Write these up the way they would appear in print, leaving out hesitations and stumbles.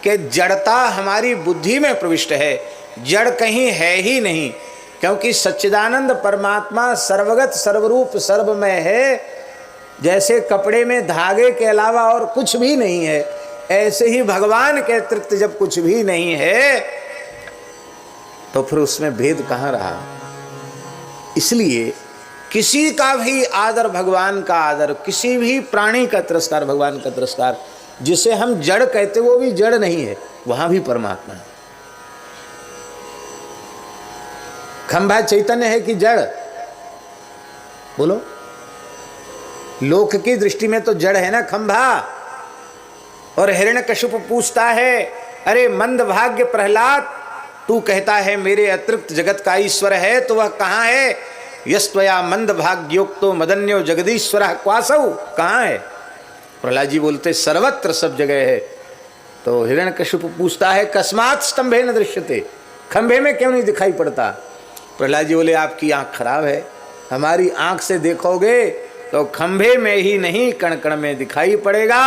कि जड़ता हमारी बुद्धि में प्रविष्ट है, जड़ कहीं है ही नहीं, क्योंकि सच्चिदानंद परमात्मा सर्वगत सर्वरूप सर्वमय है। जैसे कपड़े में धागे के अलावा और कुछ भी नहीं है, ऐसे ही भगवान के अतिरिक्त जब कुछ भी नहीं है तो फिर उसमें भेद कहाँ रहा। इसलिए किसी का भी आदर भगवान का आदर, किसी भी प्राणी का तिरस्कार भगवान का तिरस्कार। जिसे हम जड़ कहते वो भी जड़ नहीं है, वहां भी परमात्मा है। खंभा चैतन्य है कि जड़? बोलो। लोक की दृष्टि में तो जड़ है ना खंभा। और हिरण्यकशिपु पूछता है, अरे मंद भाग्य प्रहलाद, तू कहता है मेरे अतिरिक्त जगत का ईश्वर है, तो वह कहाँ है? यस्त्वया मंद भाग्योक्तो मदन्यो जगदीश्वरः क्वासौ, कहाँ है? प्रहलाद जी बोलते सर्वत्र, सब जगह है। तो हिरण्यकशिपु पूछता है, कस्मात् स्तंभे न दृश्यते, खंभे में क्यों नहीं दिखाई पड़ता? प्रहलाद जी बोले, आपकी आंख खराब है, हमारी आंख से देखोगे तो खंभे में ही नहीं कण कण में दिखाई पड़ेगा।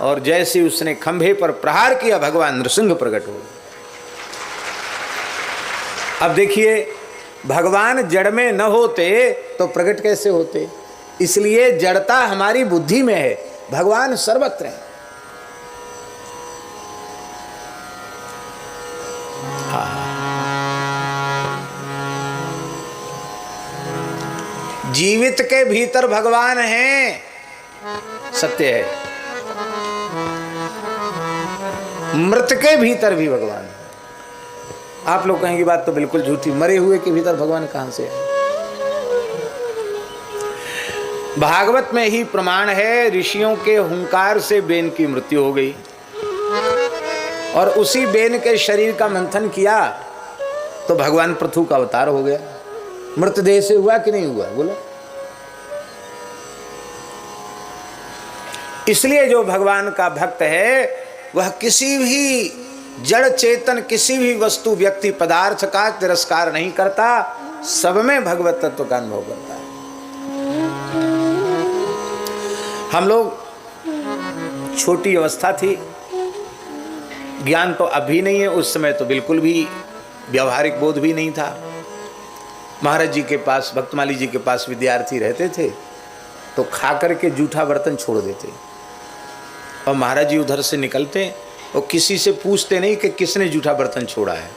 और जैसे उसने खंभे पर प्रहार किया, भगवान नृसिंह प्रकट हो। अब देखिए, भगवान जड़ में न होते तो प्रकट कैसे होते? इसलिए जड़ता हमारी बुद्धि में है, भगवान सर्वत्र है। जीवित के भीतर भगवान है, सत्य है। मृत के भीतर भी भगवान है। आप लोग कहेंगे बात तो बिल्कुल झूठी, मरे हुए के भीतर भगवान कहां से है? भागवत में ही प्रमाण है, ऋषियों के हुंकार से बेन की मृत्यु हो गई और उसी बेन के शरीर का मंथन किया तो भगवान पृथु का अवतार हो गया। मृतदेह से हुआ कि नहीं हुआ? बोलो। इसलिए जो भगवान का भक्त है वह किसी भी जड़ चेतन, किसी भी वस्तु व्यक्ति पदार्थ का तिरस्कार नहीं करता, सब में भगवत तत्व का अनुभव करता है। हम लोग छोटी अवस्था थी, ज्ञान तो अभी नहीं है, उस समय तो बिल्कुल भी व्यवहारिक बोध भी नहीं था। महाराज जी के पास, भक्तमाली जी के पास विद्यार्थी रहते थे तो खा करके जूठा बर्तन छोड़ देते और महाराज जी उधर से निकलते और किसी से पूछते नहीं कि किसने जूठा बर्तन छोड़ा है,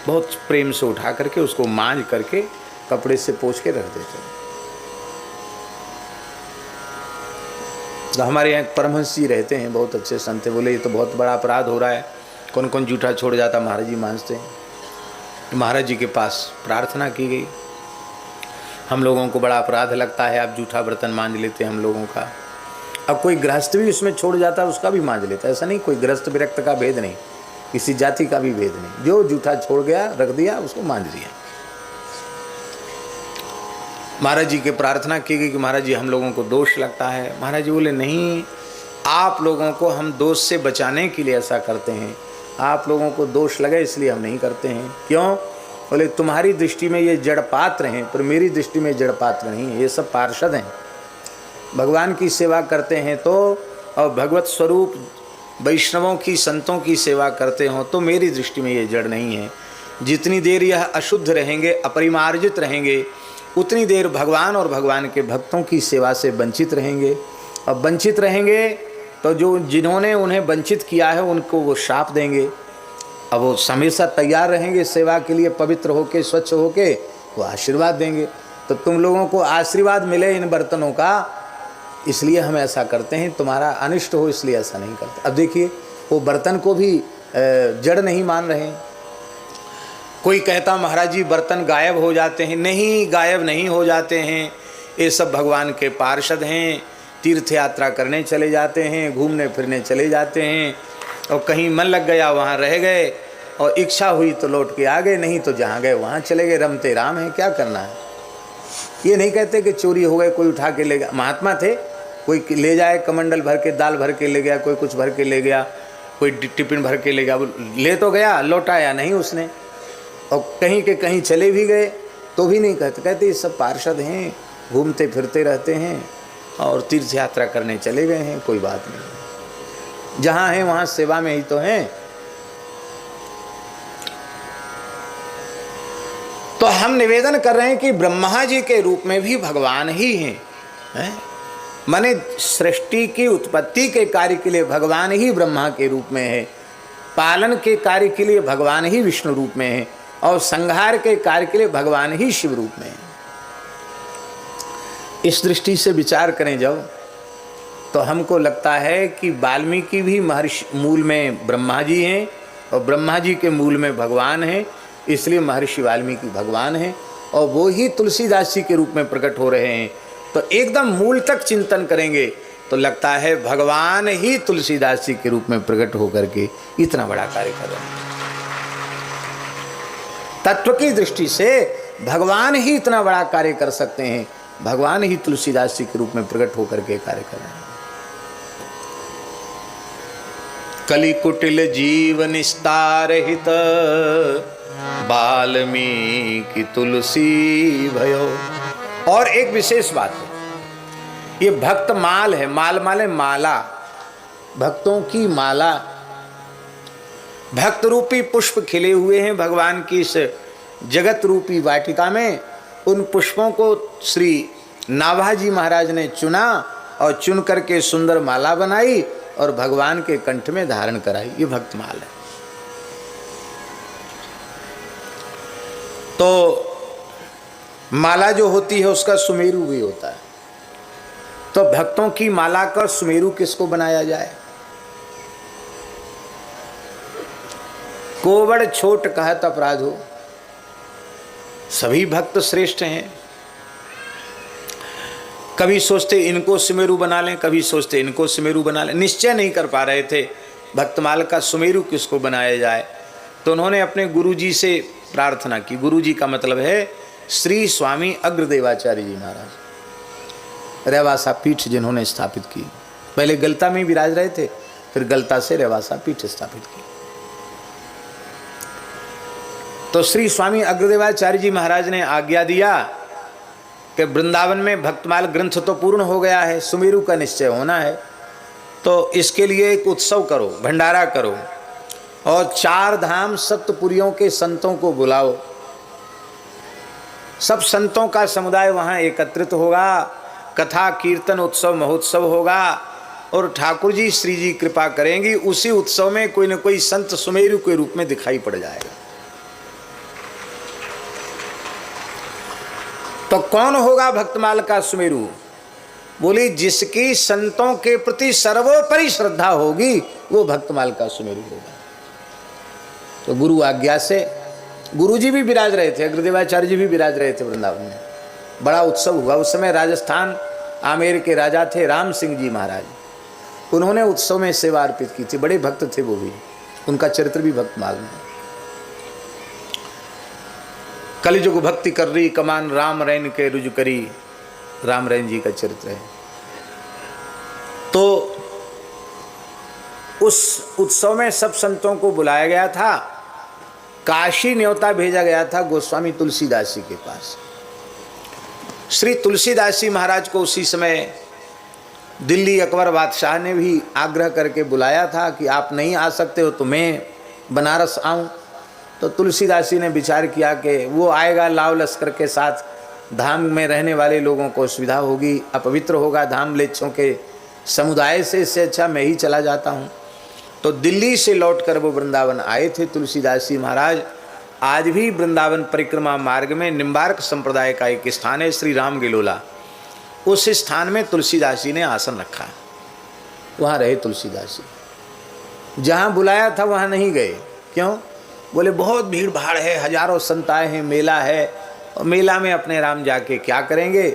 बहुत प्रेम से उठा करके उसको मांज करके कपड़े से पोंछ के रख देते। तो हमारे यहाँ परमहंस जी रहते हैं, बहुत अच्छे संत, बोले ये तो बहुत बड़ा अपराध हो रहा है, कौन कौन जूठा छोड़ जाता? महाराज जी मांजते हैं। महाराज जी के पास प्रार्थना की गई, हम लोगों को बड़ा अपराध लगता है, आप जूठा बर्तन मांज लेते हैं हम लोगों का। अब कोई गृहस्थ भी उसमें छोड़ जाता है, उसका भी मांज लेता है, ऐसा नहीं, कोई गृहस्थ विरक्त का भेद नहीं, किसी जाति का भी भेद नहीं, जो जूठा छोड़ गया रख दिया उसको मांज दिया। महाराज जी के प्रार्थना की गई कि महाराज जी हम लोगों को दोष लगता है। महाराज जी बोले नहीं, आप लोगों को हम दोष से बचाने के लिए ऐसा करते हैं, आप लोगों को दोष लगे इसलिए हम नहीं करते हैं। क्यों? बोले तुम्हारी दृष्टि में ये जड़ पात्र हैं, पर मेरी दृष्टि में जड़ पात्र नहीं है, ये सब पार्षद हैं। भगवान की सेवा करते हैं तो, और भगवत स्वरूप वैष्णवों की, संतों की सेवा करते हो तो मेरी दृष्टि में ये जड़ नहीं है। जितनी देर यह अशुद्ध रहेंगे, अपरिमार्जित रहेंगे, उतनी देर भगवान और भगवान के भक्तों की सेवा से वंचित रहेंगे। और वंचित रहेंगे तो जो जिन्होंने उन्हें वंचित किया है उनको वो शाप देंगे। अब वो हमेशा तैयार रहेंगे सेवा के लिए, पवित्र होके, स्वच्छ होके वो आशीर्वाद देंगे। तो तुम लोगों को आशीर्वाद मिले इन बर्तनों का, इसलिए हम ऐसा करते हैं, तुम्हारा अनिष्ट हो इसलिए ऐसा नहीं करते। अब देखिए, वो बर्तन को भी जड़ नहीं मान रहे हैं। कोई कहता महाराज जी बर्तन गायब हो जाते हैं, नहीं, गायब नहीं हो जाते हैं, ये सब भगवान के पार्षद हैं, तीर्थ यात्रा करने चले जाते हैं, घूमने फिरने चले जाते हैं, और कहीं मन लग गया वहाँ रह गए, और इच्छा हुई तो लौट के आ गए, नहीं तो जहाँ गए वहाँ चले गए, रमते राम हैं, क्या करना है। ये नहीं कहते कि चोरी हो गए, कोई उठा के ले गया। महात्मा थे, कोई ले जाए कमंडल भर के, दाल भर के ले गया, कोई कुछ भर के ले गया, कोई टिफिन भर के ले गया, ले तो गया, लौटाया नहीं उसने। और कहीं के कहीं चले भी गए तो भी नहीं कहते, कहते ये सब पार्षद हैं, घूमते फिरते रहते हैं और तीर्थ यात्रा करने चले गए हैं, कोई बात नहीं। जहां हैं वहां सेवा में ही तो हैं। तो हम निवेदन कर रहे हैं कि ब्रह्मा जी के रूप में भी भगवान ही हैं, माने सृष्टि की उत्पत्ति के कार्य के लिए भगवान ही ब्रह्मा के रूप में है, पालन के कार्य के लिए भगवान ही विष्णु रूप में है, और संहार के कार्य के लिए भगवान ही शिव रूप में है। इस दृष्टि से विचार करें जब, तो हमको लगता है कि वाल्मीकि भी महर्षि मूल में ब्रह्मा जी हैं और ब्रह्मा जी के मूल में भगवान हैं, इसलिए महर्षि वाल्मीकि भगवान हैं और वो ही तुलसीदास जी के रूप में प्रकट हो रहे हैं। तो एकदम मूल तक चिंतन करेंगे तो लगता है भगवान ही तुलसीदास जी के रूप में प्रकट होकर के इतना बड़ा कार्य कर रहे हैं। तत्व की दृष्टि से भगवान ही इतना बड़ा कार्य कर सकते हैं, भगवान ही तुलसीदास जी के रूप में प्रकट होकर के कार्य कर रहे हैं। कलि कुटिल जीव निस्तार हित वाल्मीकि तुलसी भयो। और एक विशेष बात है, ये भक्त माल है, माल माले माला, भक्तों की माला, भक्त रूपी पुष्प खिले हुए हैं भगवान की इस जगत रूपी वाटिका में। उन पुष्पों को श्री नाभाजी महाराज ने चुना और चुन करके सुंदर माला बनाई और भगवान के कंठ में धारण कराई। ये भक्त माल है। तो माला जो होती है उसका सुमेरु भी होता है। तो भक्तों की माला का सुमेरु किसको बनाया जाए? कोवड़ छोट कहत अपराध हो, सभी भक्त श्रेष्ठ हैं। कभी सोचते इनको सुमेरु बना लें, कभी सोचते इनको सुमेरु बना लें, निश्चय नहीं कर पा रहे थे भक्तमाल का सुमेरु किसको बनाया जाए। तो उन्होंने अपने गुरुजी से प्रार्थना की। गुरुजी का मतलब है श्री स्वामी अग्रदेवाचार्य जी महाराज, रेवासा पीठ जिन्होंने स्थापित की। पहले गलता में विराज रहे थे, फिर गलता से रेवासा पीठ स्थापित की। तो श्री स्वामी अग्रदेवाचार्य जी महाराज ने आज्ञा दिया कि वृंदावन में भक्तमाल ग्रंथ तो पूर्ण हो गया है, सुमेरु का निश्चय होना है, तो इसके लिए एक उत्सव करो, भंडारा करो और 4 धाम सप्तपुरियों के संतों को बुलाओ। सब संतों का समुदाय वहाँ एकत्रित होगा, कथा कीर्तन उत्सव महोत्सव होगा और ठाकुर जी श्री जी कृपा करेंगी। उसी उत्सव में कोई न कोई संत सुमेरु के रूप में दिखाई पड़ जाएगा। तो कौन होगा भक्तमाल का सुमेरु? बोली जिसकी संतों के प्रति सर्वोपरि श्रद्धा होगी वो भक्तमाल का सुमेरु होगा। तो गुरु आज्ञा से गुरु जी भी विराज रहे थे, अग्रदेवाचार्य जी भी विराज रहे थे वृंदावन में। बड़ा उत्सव हुआ। उस समय राजस्थान आमेर के राजा थे राम सिंह जी महाराज, उन्होंने उत्सव में सेवा अर्पित की थी। बड़े भक्त थे वो भी, उनका चरित्र भी भक्तमाल में। कलिजुग भक्ति कर रही कमान राम रैन के रुजु करी, राम रैन जी का चरित्र है। तो उस उत्सव में सब संतों को बुलाया गया था। काशी न्योता भेजा गया था गोस्वामी तुलसीदास जी के पास। श्री तुलसीदास जी महाराज को उसी समय दिल्ली अकबर बादशाह ने भी आग्रह करके बुलाया था कि आप नहीं आ सकते हो तो मैं बनारस आऊं। तो तुलसीदास जी ने विचार किया कि वो आएगा लाव लश्कर के साथ, धाम में रहने वाले लोगों को सुविधा होगी, अपवित्र होगा धाम लेच्छों के समुदाय से, इससे अच्छा मैं ही चला जाता हूँ। तो दिल्ली से लौटकर वो वृंदावन आए थे तुलसीदास जी महाराज। आज भी वृंदावन परिक्रमा मार्ग में निम्बार्क संप्रदाय का एक स्थान है श्री राम गिलोला, उस स्थान में तुलसीदास जी ने आसन रखा, वहाँ रहे तुलसीदास जी। जहाँ बुलाया था वहाँ नहीं गए। क्यों? बोले बहुत भीड़ भाड़ है, हजारों संत आए हैं, मेला है, और मेला में अपने राम जाके क्या करेंगे,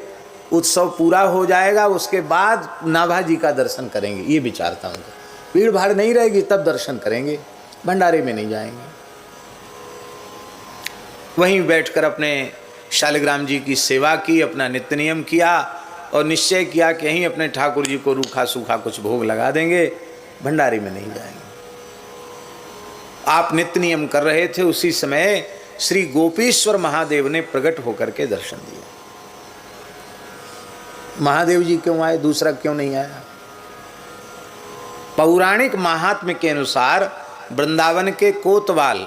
उत्सव पूरा हो जाएगा उसके बाद नाभाजी का दर्शन करेंगे, ये विचार था उनका। भीड़ भाड़ नहीं रहेगी तब दर्शन करेंगे, भंडारे में नहीं जाएंगे। वहीं बैठकर अपने शालिग्राम जी की सेवा की, अपना नित्य नियम किया और निश्चय किया कि यहीं अपने ठाकुर जी को रूखा सूखा कुछ भोग लगा देंगे, भंडारे में नहीं जाएंगे। आप नित्य नियम कर रहे थे, उसी समय श्री गोपीश्वर महादेव ने प्रकट होकर के दर्शन दिया। महादेव जी क्यों आए, दूसरा क्यों नहीं आया? पौराणिक महात्म्य के अनुसार वृंदावन के कोतवाल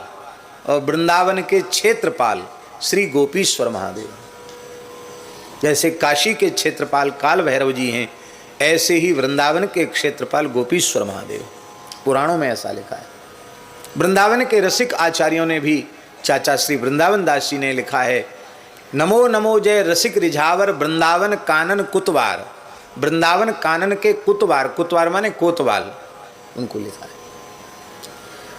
और वृंदावन के क्षेत्रपाल श्री गोपीश्वर महादेव, जैसे काशी के क्षेत्रपाल काल भैरव जी हैं, ऐसे ही वृंदावन के क्षेत्रपाल गोपीश्वर महादेव। पुराणों में ऐसा लिखा है। वृंदावन के रसिक आचार्यों ने भी, चाचा श्री वृंदावन दास जी ने लिखा है, नमो नमो जय रसिक रिझावर वृंदावन कानन कुतवार। वृंदावन कानन के कुतवार, कुतवार माने कोतवाल, उनको लिखा है।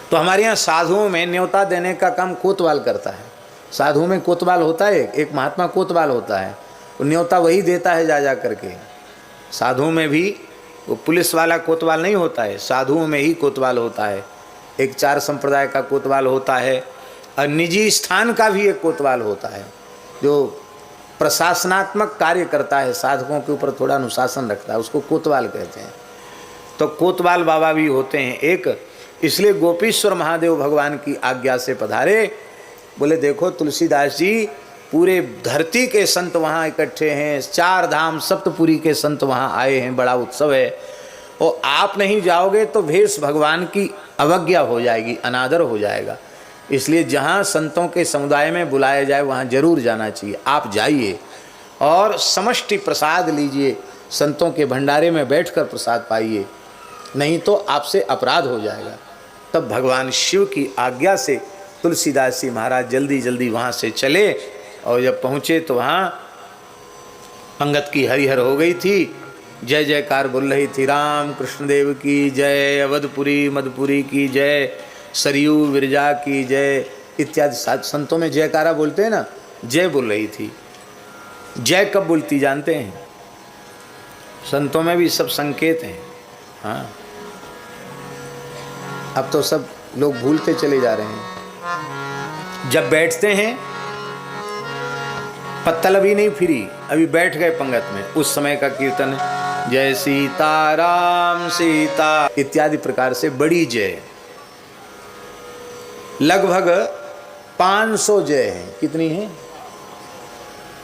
तो हमारे यहाँ साधुओं में न्योता देने का काम कोतवाल करता है। साधुओं में कोतवाल होता है, एक महात्मा कोतवाल होता है, वो न्योता वही देता है जा करके। साधुओं में भी वो पुलिस वाला कोतवाल नहीं होता है, साधुओं में ही कोतवाल होता है। एक चार संप्रदाय का कोतवाल होता है, और निजी स्थान का भी एक कोतवाल होता है जो प्रशासनात्मक कार्य करता है, साधकों के ऊपर थोड़ा अनुशासन रखता है, उसको कोतवाल कहते हैं। तो कोतवाल बाबा भी होते हैं एक। इसलिए गोपीश्वर महादेव भगवान की आज्ञा से पधारे। बोले देखो तुलसीदास जी, पूरे धरती के संत वहाँ इकट्ठे हैं, 4 धाम सप्तपुरी के संत वहाँ आए हैं, बड़ा उत्सव है, और आप नहीं जाओगे तो भेष भगवान की अवज्ञा हो जाएगी, अनादर हो जाएगा। इसलिए जहाँ संतों के समुदाय में बुलाया जाए वहाँ जरूर जाना चाहिए। आप जाइए और समष्टि प्रसाद लीजिए, संतों के भंडारे में बैठकर प्रसाद पाइए, नहीं तो आपसे अपराध हो जाएगा। तब भगवान शिव की आज्ञा से तुलसीदास जी महाराज जल्दी जल्दी वहाँ से चले, और जब पहुँचे तो वहाँ पंगत की हरिहर हो गई थी, जय जयकार बोल रही थी, राम कृष्णदेव की जय, अवधपुरी मधुपुरी की जय, सरयू विरजा की जय इत्यादि संतों में जयकारा बोलते हैं ना, जय बोल रही थी। जय कब बोलती जानते हैं? संतों में भी सब संकेत हैं। हाँ, अब तो सब लोग भूलते चले जा रहे हैं। जब बैठते हैं, पत्तल अभी नहीं फिरी, अभी बैठ गए पंगत में, उस समय का कीर्तन जय सीता राम सीता इत्यादि प्रकार से बड़ी जय, लगभग 500 जय हैं। कितनी है?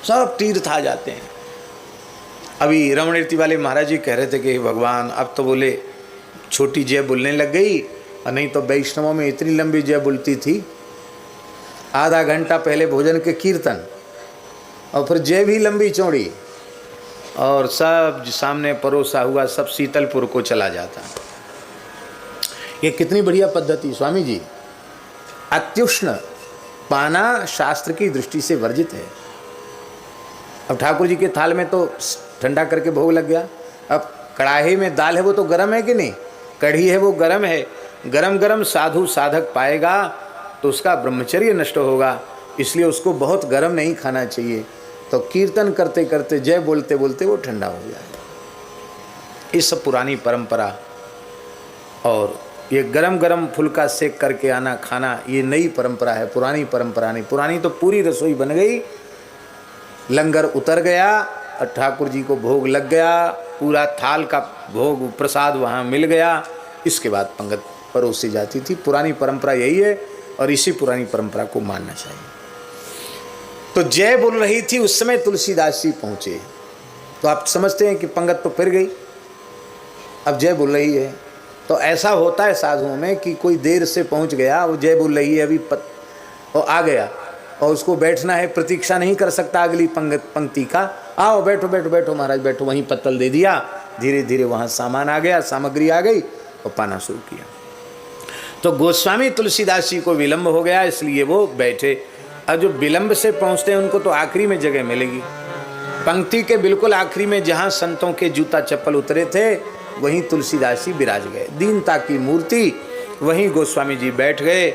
सब तीर्थ आ जाते हैं। अभी रमणीति वाले महाराज जी कह रहे थे कि भगवान अब तो बोले छोटी जय बोलने लग गई, और नहीं तो वैष्णवों में इतनी लंबी जय बोलती थी, आधा घंटा पहले भोजन के कीर्तन और फिर जय भी लंबी चौड़ी, और सब सामने परोसा हुआ सब शीतलपुर को चला जाता। ये कितनी बढ़िया पद्धति स्वामी जी। अत्युष्ण पाना शास्त्र की दृष्टि से वर्जित है। अब ठाकुर जी के थाल में तो ठंडा करके भोग लग गया, अब कढ़ाई में दाल है वो तो गर्म है कि नहीं, कढ़ी है वो गर्म है, गरम गरम साधु साधक पाएगा तो उसका ब्रह्मचर्य नष्ट होगा, इसलिए उसको बहुत गरम नहीं खाना चाहिए। तो कीर्तन करते करते जय बोलते बोलते वो ठंडा हो जाएगा। इस सब पुरानी परंपरा, और ये गरम गरम फुल्का सेक करके आना खाना, ये नई परंपरा है, पुरानी परंपरा नहीं। पुरानी तो पूरी रसोई बन गई, लंगर उतर गया और ठाकुर जी को भोग लग गया, पूरा थाल का भोग प्रसाद वहाँ मिल गया, इसके बाद पंगत परोसी जाती थी। पुरानी परंपरा यही है, और इसी पुरानी परंपरा को मानना चाहिए। तो जय बोल रही थी, उस समय तुलसीदास जी पहुँचे, तो आप समझते हैं कि पंगत तो फिर गई, अब जय बोल रही है। तो ऐसा होता है साधुओं में कि कोई देर से पहुँच गया, वो जय बोल रही है, अभी वो आ गया और उसको बैठना है, प्रतीक्षा नहीं कर सकता अगली पंक्ति का, आओ बैठो बैठो बैठो महाराज बैठो, वहीं पत्तल दे दिया, धीरे धीरे वहाँ सामान आ गया, सामग्री आ गई और पाना शुरू किया। तो गोस्वामी तुलसीदास जी को विलंब हो गया, इसलिए वो बैठे। और जो विलंब से पहुँचते हैं उनको तो आखिरी में जगह मिलेगी, पंक्ति के बिल्कुल आखिरी में, जहाँ संतों के जूता चप्पल उतरे थे वहीं तुलसीदास जी विराज गए, दीनता की मूर्ति, वहीं गोस्वामी जी बैठ गए।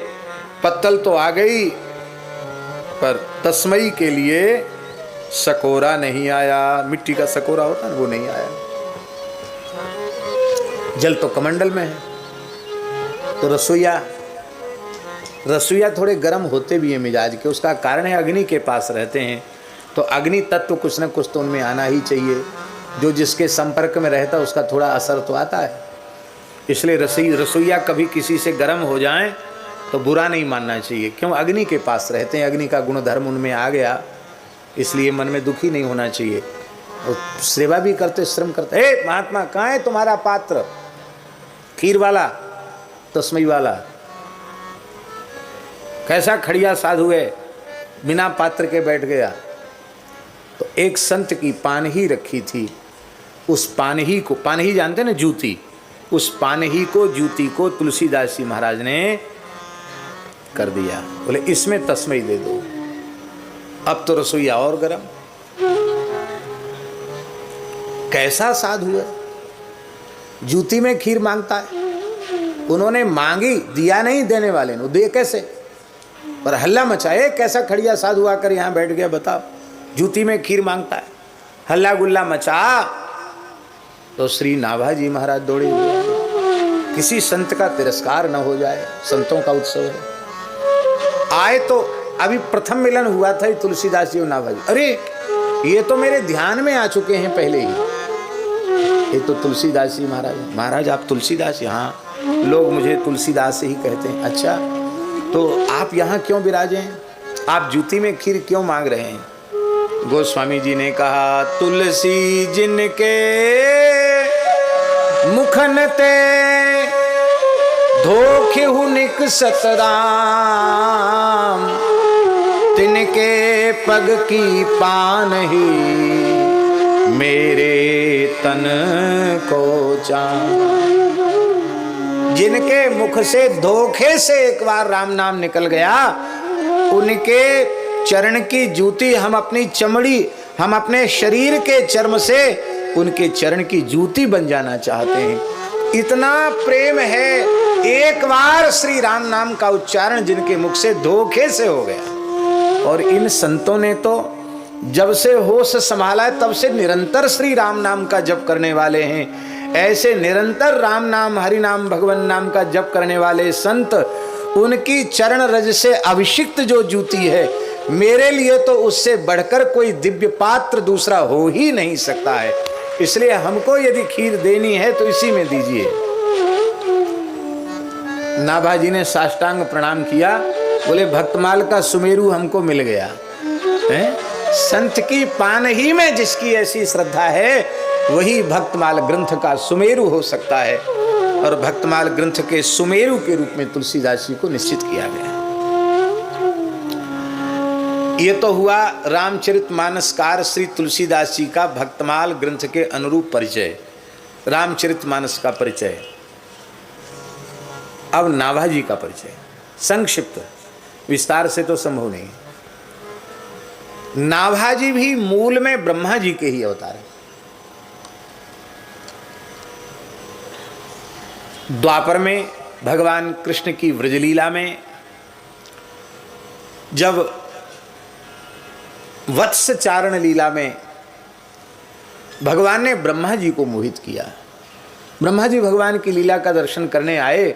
पत्तल तो आ गई, पर तस्मई के लिए सकोरा नहीं आया, मिट्टी का सकोरा होता है वो नहीं आया। जल तो कमंडल में है। तो रसोईया थोड़े गर्म होते भी हैं मिजाज के, उसका कारण है अग्नि के पास रहते हैं, तो अग्नि तत्व कुछ न कुछ तो उनमें आना ही चाहिए, जो जिसके संपर्क में रहता है उसका थोड़ा असर तो आता है। इसलिए रसोईया कभी किसी से गर्म हो जाएं तो बुरा नहीं मानना चाहिए, क्यों? अग्नि के पास रहते हैं, अग्नि का गुण धर्म उनमें आ गया, इसलिए मन में दुखी नहीं होना चाहिए। और सेवा भी करते, श्रम करते। हे महात्मा, कहाँ है तुम्हारा पात्र? खीर वाला तस्मई वाला। कैसा खड़िया साधु है, बिना पात्र के बैठ गया। तो एक संत की पानही रखी थी, उस पानही को, पानही जानते ना जूती, उस पानही को, जूती को तुलसीदास जी महाराज ने कर दिया। बोले इसमें तस्मई दे दो। अब तो रसोईया और गरम। कैसा साधु है, जूती में खीर मांगता है। उन्होंने मांगी, दिया नहीं देने वाले ने, दे कैसे, पर हल्ला मचाए। कैसा खड़िया साधु आकर यहां बैठ गया बताओ, जूती में खीर मांगता है। हल्ला गुल्ला मचा तो श्री नाभाजी महाराज दौड़े हुए। किसी संत का तिरस्कार न हो जाए, संतों का उत्सव है। आए तो अभी प्रथम मिलन हुआ था तुलसीदास जी और नाभाजी। अरे ये तो मेरे ध्यान में आ चुके हैं पहले ही, ये तो तुलसीदास जी महाराज। महाराज आप तुलसीदास? हाँ, लोग मुझे तुलसीदास से ही कहते हैं। अच्छा, तो आप यहाँ क्यों विराजे हैं? आप जूती में खीर क्यों मांग रहे हैं? गोस्वामी जी ने कहा, तुलसी जिनके मुखन ते धोखे हुनिक सतराम, तिनके पग की पान ही मेरे तन को जान। जिनके मुख से धोखे से एक बार राम नाम निकल गया, उनके चरण की जूती हम अपनी चमड़ी, हम अपने शरीर के चर्म से उनके चरण की जूती बन जाना चाहते हैं। इतना प्रेम है। एक बार श्री राम नाम का उच्चारण जिनके मुख से धोखे से हो गया। और इन संतों ने तो जब से होश संभाला है तब से निरंतर श्री राम नाम का जप करने वाले हैं। ऐसे निरंतर राम नाम, हरि नाम, भगवान नाम का जप करने वाले संत, उनकी चरण रज से अभिषिक्त जो जूती है, मेरे लिए तो उससे बढ़कर कोई दिव्य पात्र दूसरा हो ही नहीं सकता है। इसलिए हमको यदि खीर देनी है तो इसी में दीजिए। नाभाजी ने साष्टांग प्रणाम किया, बोले भक्तमाल का सुमेरु हमको मिल गया है। संत की पान ही में जिसकी ऐसी श्रद्धा है, वही भक्तमाल ग्रंथ का सुमेरु हो सकता है। और भक्तमाल ग्रंथ के सुमेरु के रूप में तुलसीदास जी को निश्चित किया गया। ये तो हुआ रामचरितमानसकार श्री तुलसीदास जी का भक्तमाल ग्रंथ के अनुरूप परिचय, रामचरितमानस का परिचय। अब नाभाजी का परिचय संक्षिप्त, विस्तार से तो संभव नहीं। नाभाजी भी मूल में ब्रह्मा जी के ही अवतार है। द्वापर में भगवान कृष्ण की व्रजलीला में जब वत्स चारण लीला में भगवान ने ब्रह्मा जी को मोहित किया। ब्रह्मा जी भगवान की लीला का दर्शन करने आए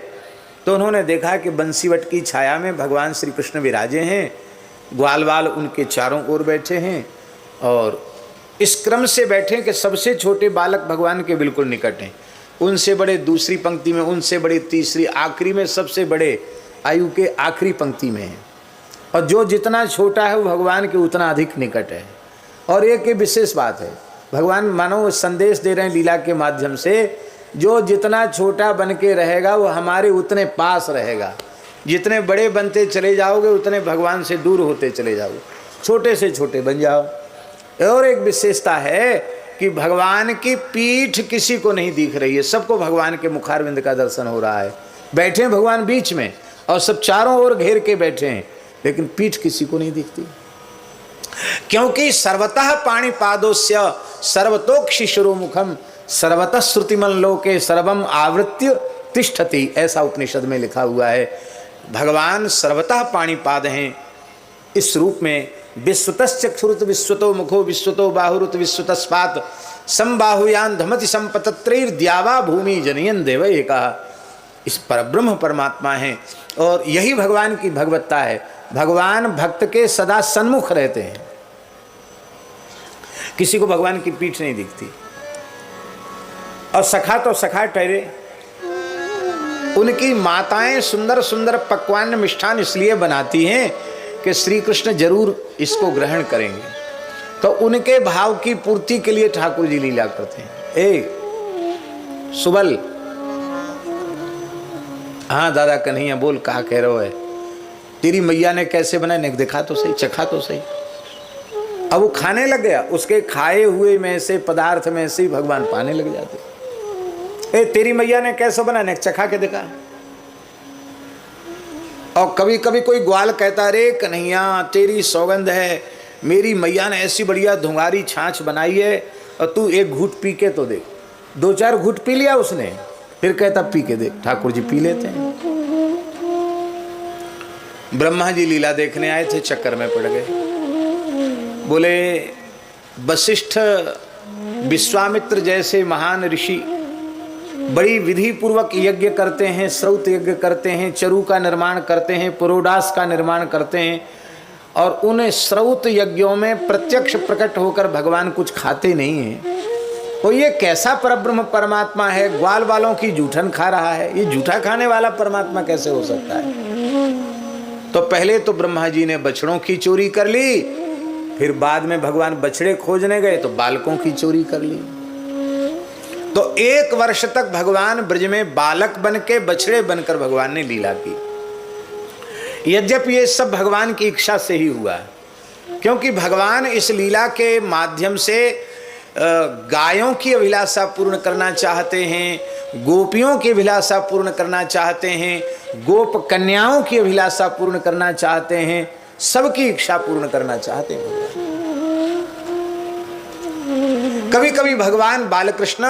तो उन्होंने देखा कि बंसीवट की छाया में भगवान श्री कृष्ण विराजे हैं, ग्वाल वाल उनके चारों ओर बैठे हैं, और इस क्रम से बैठे कि सबसे छोटे बालक भगवान के बिल्कुल निकट हैं, उनसे बड़े दूसरी पंक्ति में, उनसे बड़े तीसरी, आखिरी में सबसे बड़े आयु के आखिरी पंक्ति में है। और जो जितना छोटा है वो भगवान के उतना अधिक निकट है। और एक विशेष बात है, भगवान मानो संदेश दे रहे हैं लीला के माध्यम से, जो जितना छोटा बन के रहेगा वो हमारे उतने पास रहेगा। जितने बड़े बनते चले जाओगे उतने भगवान से दूर होते चले जाओगे, छोटे से छोटे बन जाओ। और एक विशेषता है कि भगवान की पीठ किसी को नहीं दिख रही है, सबको भगवान के मुखारविंद का दर्शन हो रहा है। बैठे हैं भगवान बीच में और सब चारों ओर घेर के बैठे हैं, लेकिन पीठ किसी को नहीं दिखती, क्योंकि सर्वतः पाणिपादोस्य सर्वतोक्षि शिरोमुखम सर्वतः श्रुतिमन लोके सर्वम आवृत्य तिष्ठति, ऐसा उपनिषद में लिखा हुआ है। भगवान सर्वतः पाणिपाद हैं। इस रूप में विश्वतश्चक्षुरुत विश्वतो मुखो विश्वतो बाहुरुत विश्वतस्पात संबाहुयान धमति संपतत्रैर्द्यावा भूमि जनयन देव एका। इस परब्रह्म परमात्मा हैं और यही भगवान की भगवत्ता है। भगवान भक्त के सदा सन्मुख रहते हैं, किसी को भगवान की पीठ नहीं दिखती। और सखा तो सखा ठहरे, उनकी माताएं सुंदर सुंदर पकवान मिष्ठान इसलिए बनाती हैं कि श्री कृष्ण जरूर इसको ग्रहण करेंगे, तो उनके भाव की पूर्ति के लिए ठाकुर जी लीला करते हैं। ए सुबल हाँ दादा कन्हैया बोल, कहा कह रहे हो है? तेरी मैया ने कैसे बनाया, ने देखा तो सही, चखा तो सही। अब वो खाने लग गया, उसके खाए हुए में से पदार्थ में से ही भगवान पाने लग जाते। ए तेरी मैया ने कैसे बनाया, ने चखा के देखा। और कभी कभी कोई ग्वाल कहता, रे कन्हैया तेरी सौगंध है, मेरी मैया ने ऐसी बढ़िया धुंगारी छाछ बनाई है, और तू एक घूट पी के तो देख। 2-4 घूट पी लिया उसने, फिर कहता पी के देख। ठाकुर जी पी लेते हैं। ब्रह्मा जी लीला देखने आए थे, चक्कर में पड़ गए। बोले वशिष्ठ विश्वामित्र जैसे महान ऋषि बड़ी विधि पूर्वक यज्ञ करते हैं, श्रौत यज्ञ करते हैं, चरु का निर्माण करते हैं, पुरोडास का निर्माण करते हैं, और उन श्रौत यज्ञों में प्रत्यक्ष प्रकट होकर भगवान कुछ खाते नहीं हैं। तो ये कैसा परब्रह्म परमात्मा है, ग्वाल वालों की जूठन खा रहा है, ये जूठा खाने वाला परमात्मा कैसे हो सकता है? तो पहले तो ब्रह्मा जी ने बछड़ों की चोरी कर ली, फिर बाद में भगवान बछड़े खोजने गए तो बालकों की चोरी कर ली। तो 1 वर्ष तक भगवान ब्रज में बालक बन के, बछड़े बनकर भगवान ने लीला की। यद्यपि ये सब भगवान की इच्छा से ही हुआ, क्योंकि भगवान इस लीला के माध्यम से गायों की अभिलाषा पूर्ण करना चाहते हैं, गोपियों की अभिलाषा पूर्ण करना चाहते हैं, गोप कन्याओं की अभिलाषा पूर्ण करना चाहते हैं, सबकी इच्छा पूर्ण करना चाहते हैं भगवान। कभी कभी भगवान बालकृष्ण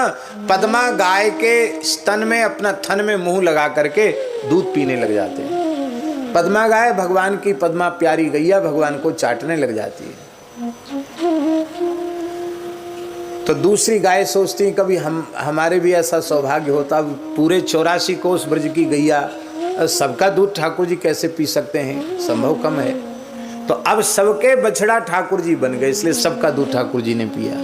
पद्मा गाय के स्तन में अपना थन में मुंह लगा करके दूध पीने लग जाते हैं। पद्मा गाय भगवान की, पद्मा प्यारी गैया भगवान को चाटने लग जाती है। तो दूसरी गाय सोचती है कभी हमारे भी ऐसा सौभाग्य होता, पूरे 84 कोस ब्रज की गैया सबका दूध ठाकुर जी कैसे पी सकते हैं, संभव कम है। तो अब सबके बछड़ा ठाकुर जी बन गए, इसलिए सबका दूध ठाकुर जी ने पिया।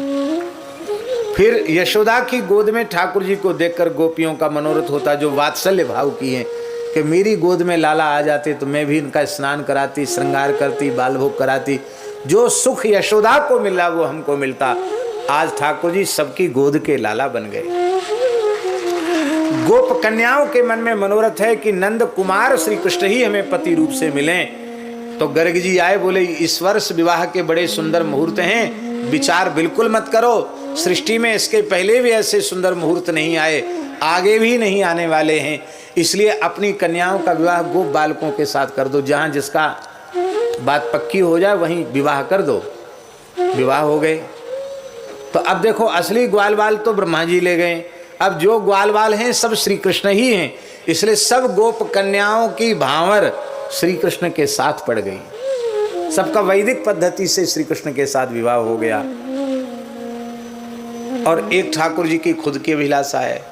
फिर यशोदा की गोद में ठाकुर जी को देखकर गोपियों का मनोरथ होता, जो वात्सल्य भाव की है कि मेरी गोद में लाला आ जाते तो मैं भी इनका स्नान कराती, श्रृंगार करती, बाल भोग कराती। जो सुख यशोदा को मिला वो हमको मिलता। आज ठाकुर जी सबकी गोद के लाला बन गए। गोप कन्याओं के मन में मनोरथ है कि नंद कुमार श्री कृष्ण ही हमें पति रूप से मिलें। तो गर्ग जी आए, बोले इस वर्ष विवाह के बड़े सुंदर मुहूर्त हैं, विचार बिल्कुल मत करो। सृष्टि में इसके पहले भी ऐसे सुंदर मुहूर्त नहीं आए, आगे भी नहीं आने वाले हैं, इसलिए अपनी कन्याओं का विवाह गोप बालकों के साथ कर दो। जहां जिसका बात पक्की हो जाए वहीं विवाह कर दो। विवाह हो गए। तो अब देखो असली ग्वाल बाल तो ब्रह्मा जी ले गए, अब जो ग्वाल बाल हैं सब श्री कृष्ण ही हैं, इसलिए सब गोप कन्याओं की भांवर श्री कृष्ण के साथ पड़ गई। सबका वैदिक पद्धति से श्री कृष्ण के साथ विवाह हो गया। और एक ठाकुर जी की खुद की अभिलाषा है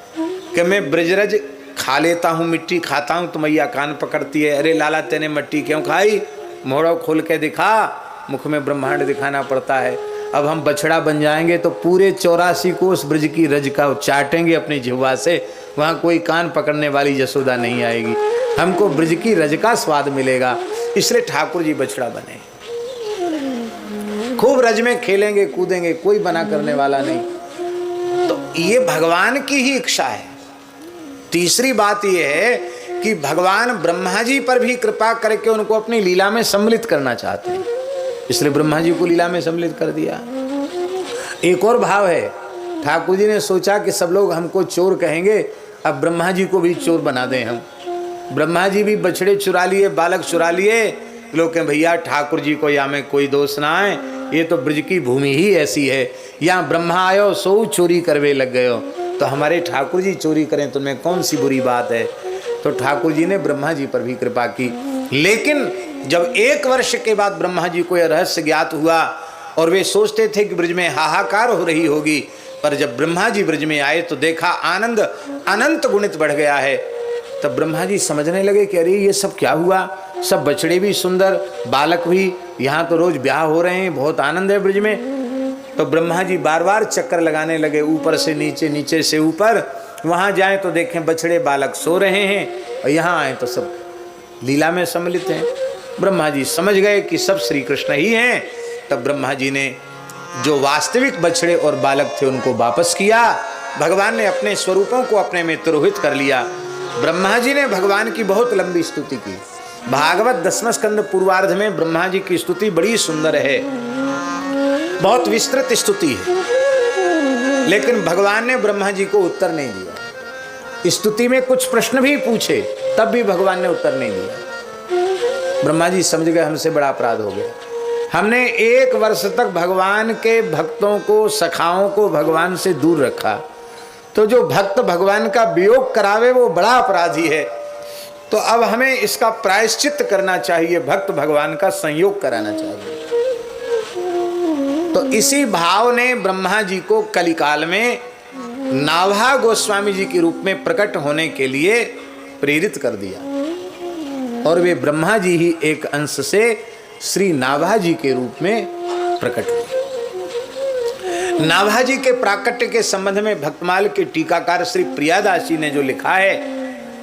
कि मैं ब्रजरज खा लेता हूँ, मिट्टी खाता हूँ, तो मैया कान पकड़ती है, अरे लाला तेने मिट्टी क्यों खाई, मोहड़ा खोल के दिखा। मुख में ब्रह्मांड दिखाना पड़ता है। अब हम बछड़ा बन जाएंगे तो पूरे 84 कोस ब्रज की रज का चाटेंगे अपनी जिह्वा से, वहाँ कोई कान पकड़ने वाली यशोदा नहीं आएगी, हमको ब्रज की रज का स्वाद मिलेगा। इसलिए ठाकुर जी बछड़ा बने, खूब रज में खेलेंगे कूदेंगे, कोई बना करने वाला नहीं। तो ये भगवान की ही इच्छा है। तीसरी बात यह है कि भगवान ब्रह्मा जी पर भी कृपा करके उनको अपनी लीला में सम्मिलित करना चाहते हैं, इसलिए ब्रह्मा जी को लीला में सम्मिलित कर दिया। एक और भाव है, ठाकुर जी ने सोचा कि सब लोग हमको चोर कहेंगे, अब ब्रह्मा जी को भी चोर बना दें हम। ब्रह्मा जी भी बछड़े चुरा लिए, बालक चुरा लिए। लोग कहें भैया ठाकुर जी को या में कोई दोष ना आए, ये तो ब्रज की भूमि ही ऐसी है, यहाँ ब्रह्मा आयो सो चोरी करवे लग गए हो, तो हमारे ठाकुर जी चोरी करें तो उनमें कौन सी बुरी बात है। तो ठाकुर जी ने ब्रह्मा जी पर भी कृपा की। लेकिन जब 1 वर्ष के बाद ब्रह्मा जी को यह रहस्य ज्ञात हुआ और वे सोचते थे कि ब्रज में हाहाकार हो रही होगी, पर जब ब्रह्मा जी ब्रज में आए तो देखा आनंद अनंत गुणित बढ़ गया है। तब ब्रह्मा जी समझने लगे कि अरे ये सब क्या हुआ, सब बछड़े भी सुंदर, बालक भी, यहाँ तो रोज ब्याह हो रहे हैं, बहुत आनंद है ब्रज में। तो ब्रह्मा जी बार बार चक्कर लगाने लगे, ऊपर से नीचे, नीचे से ऊपर। वहाँ जाएं तो देखें बछड़े बालक सो रहे हैं, और यहाँ आए तो सब लीला में सम्मिलित हैं। ब्रह्मा जी समझ गए कि सब श्री कृष्ण ही हैं। तब ब्रह्मा जी ने जो वास्तविक बछड़े और बालक थे उनको वापस किया। भगवान ने अपने स्वरूपों को अपने में तिरोहित कर लिया। ब्रह्मा जी ने भगवान की बहुत लंबी स्तुति की। भागवत 10वें स्कंद पूर्वार्ध में ब्रह्मा जी की स्तुति बड़ी सुंदर है, बहुत विस्तृत स्तुति है, लेकिन भगवान ने ब्रह्मा जी को उत्तर नहीं दिया। स्तुति में कुछ प्रश्न भी पूछे तब भी भगवान ने उत्तर नहीं दिया। ब्रह्मा जी समझ गए हमसे बड़ा अपराध हो गया, हमने 1 वर्ष तक भगवान के भक्तों को, सखाओं को भगवान से दूर रखा, तो जो भक्त भगवान का वियोग करावे वो बड़ा अपराधी है। तो अब हमें इसका प्रायश्चित करना चाहिए, भक्त भगवान का संयोग कराना चाहिए। तो इसी भाव ने ब्रह्मा जी को कलिकाल में नाभा गोस्वामी जी के रूप में प्रकट होने के लिए प्रेरित कर दिया, और वे ब्रह्मा जी ही एक अंश से श्री नाभा जी के रूप में प्रकट हुए। नाभा जी के प्राकट्य के संबंध में भक्तमाल के टीकाकार श्री प्रियादास जी ने जो लिखा है,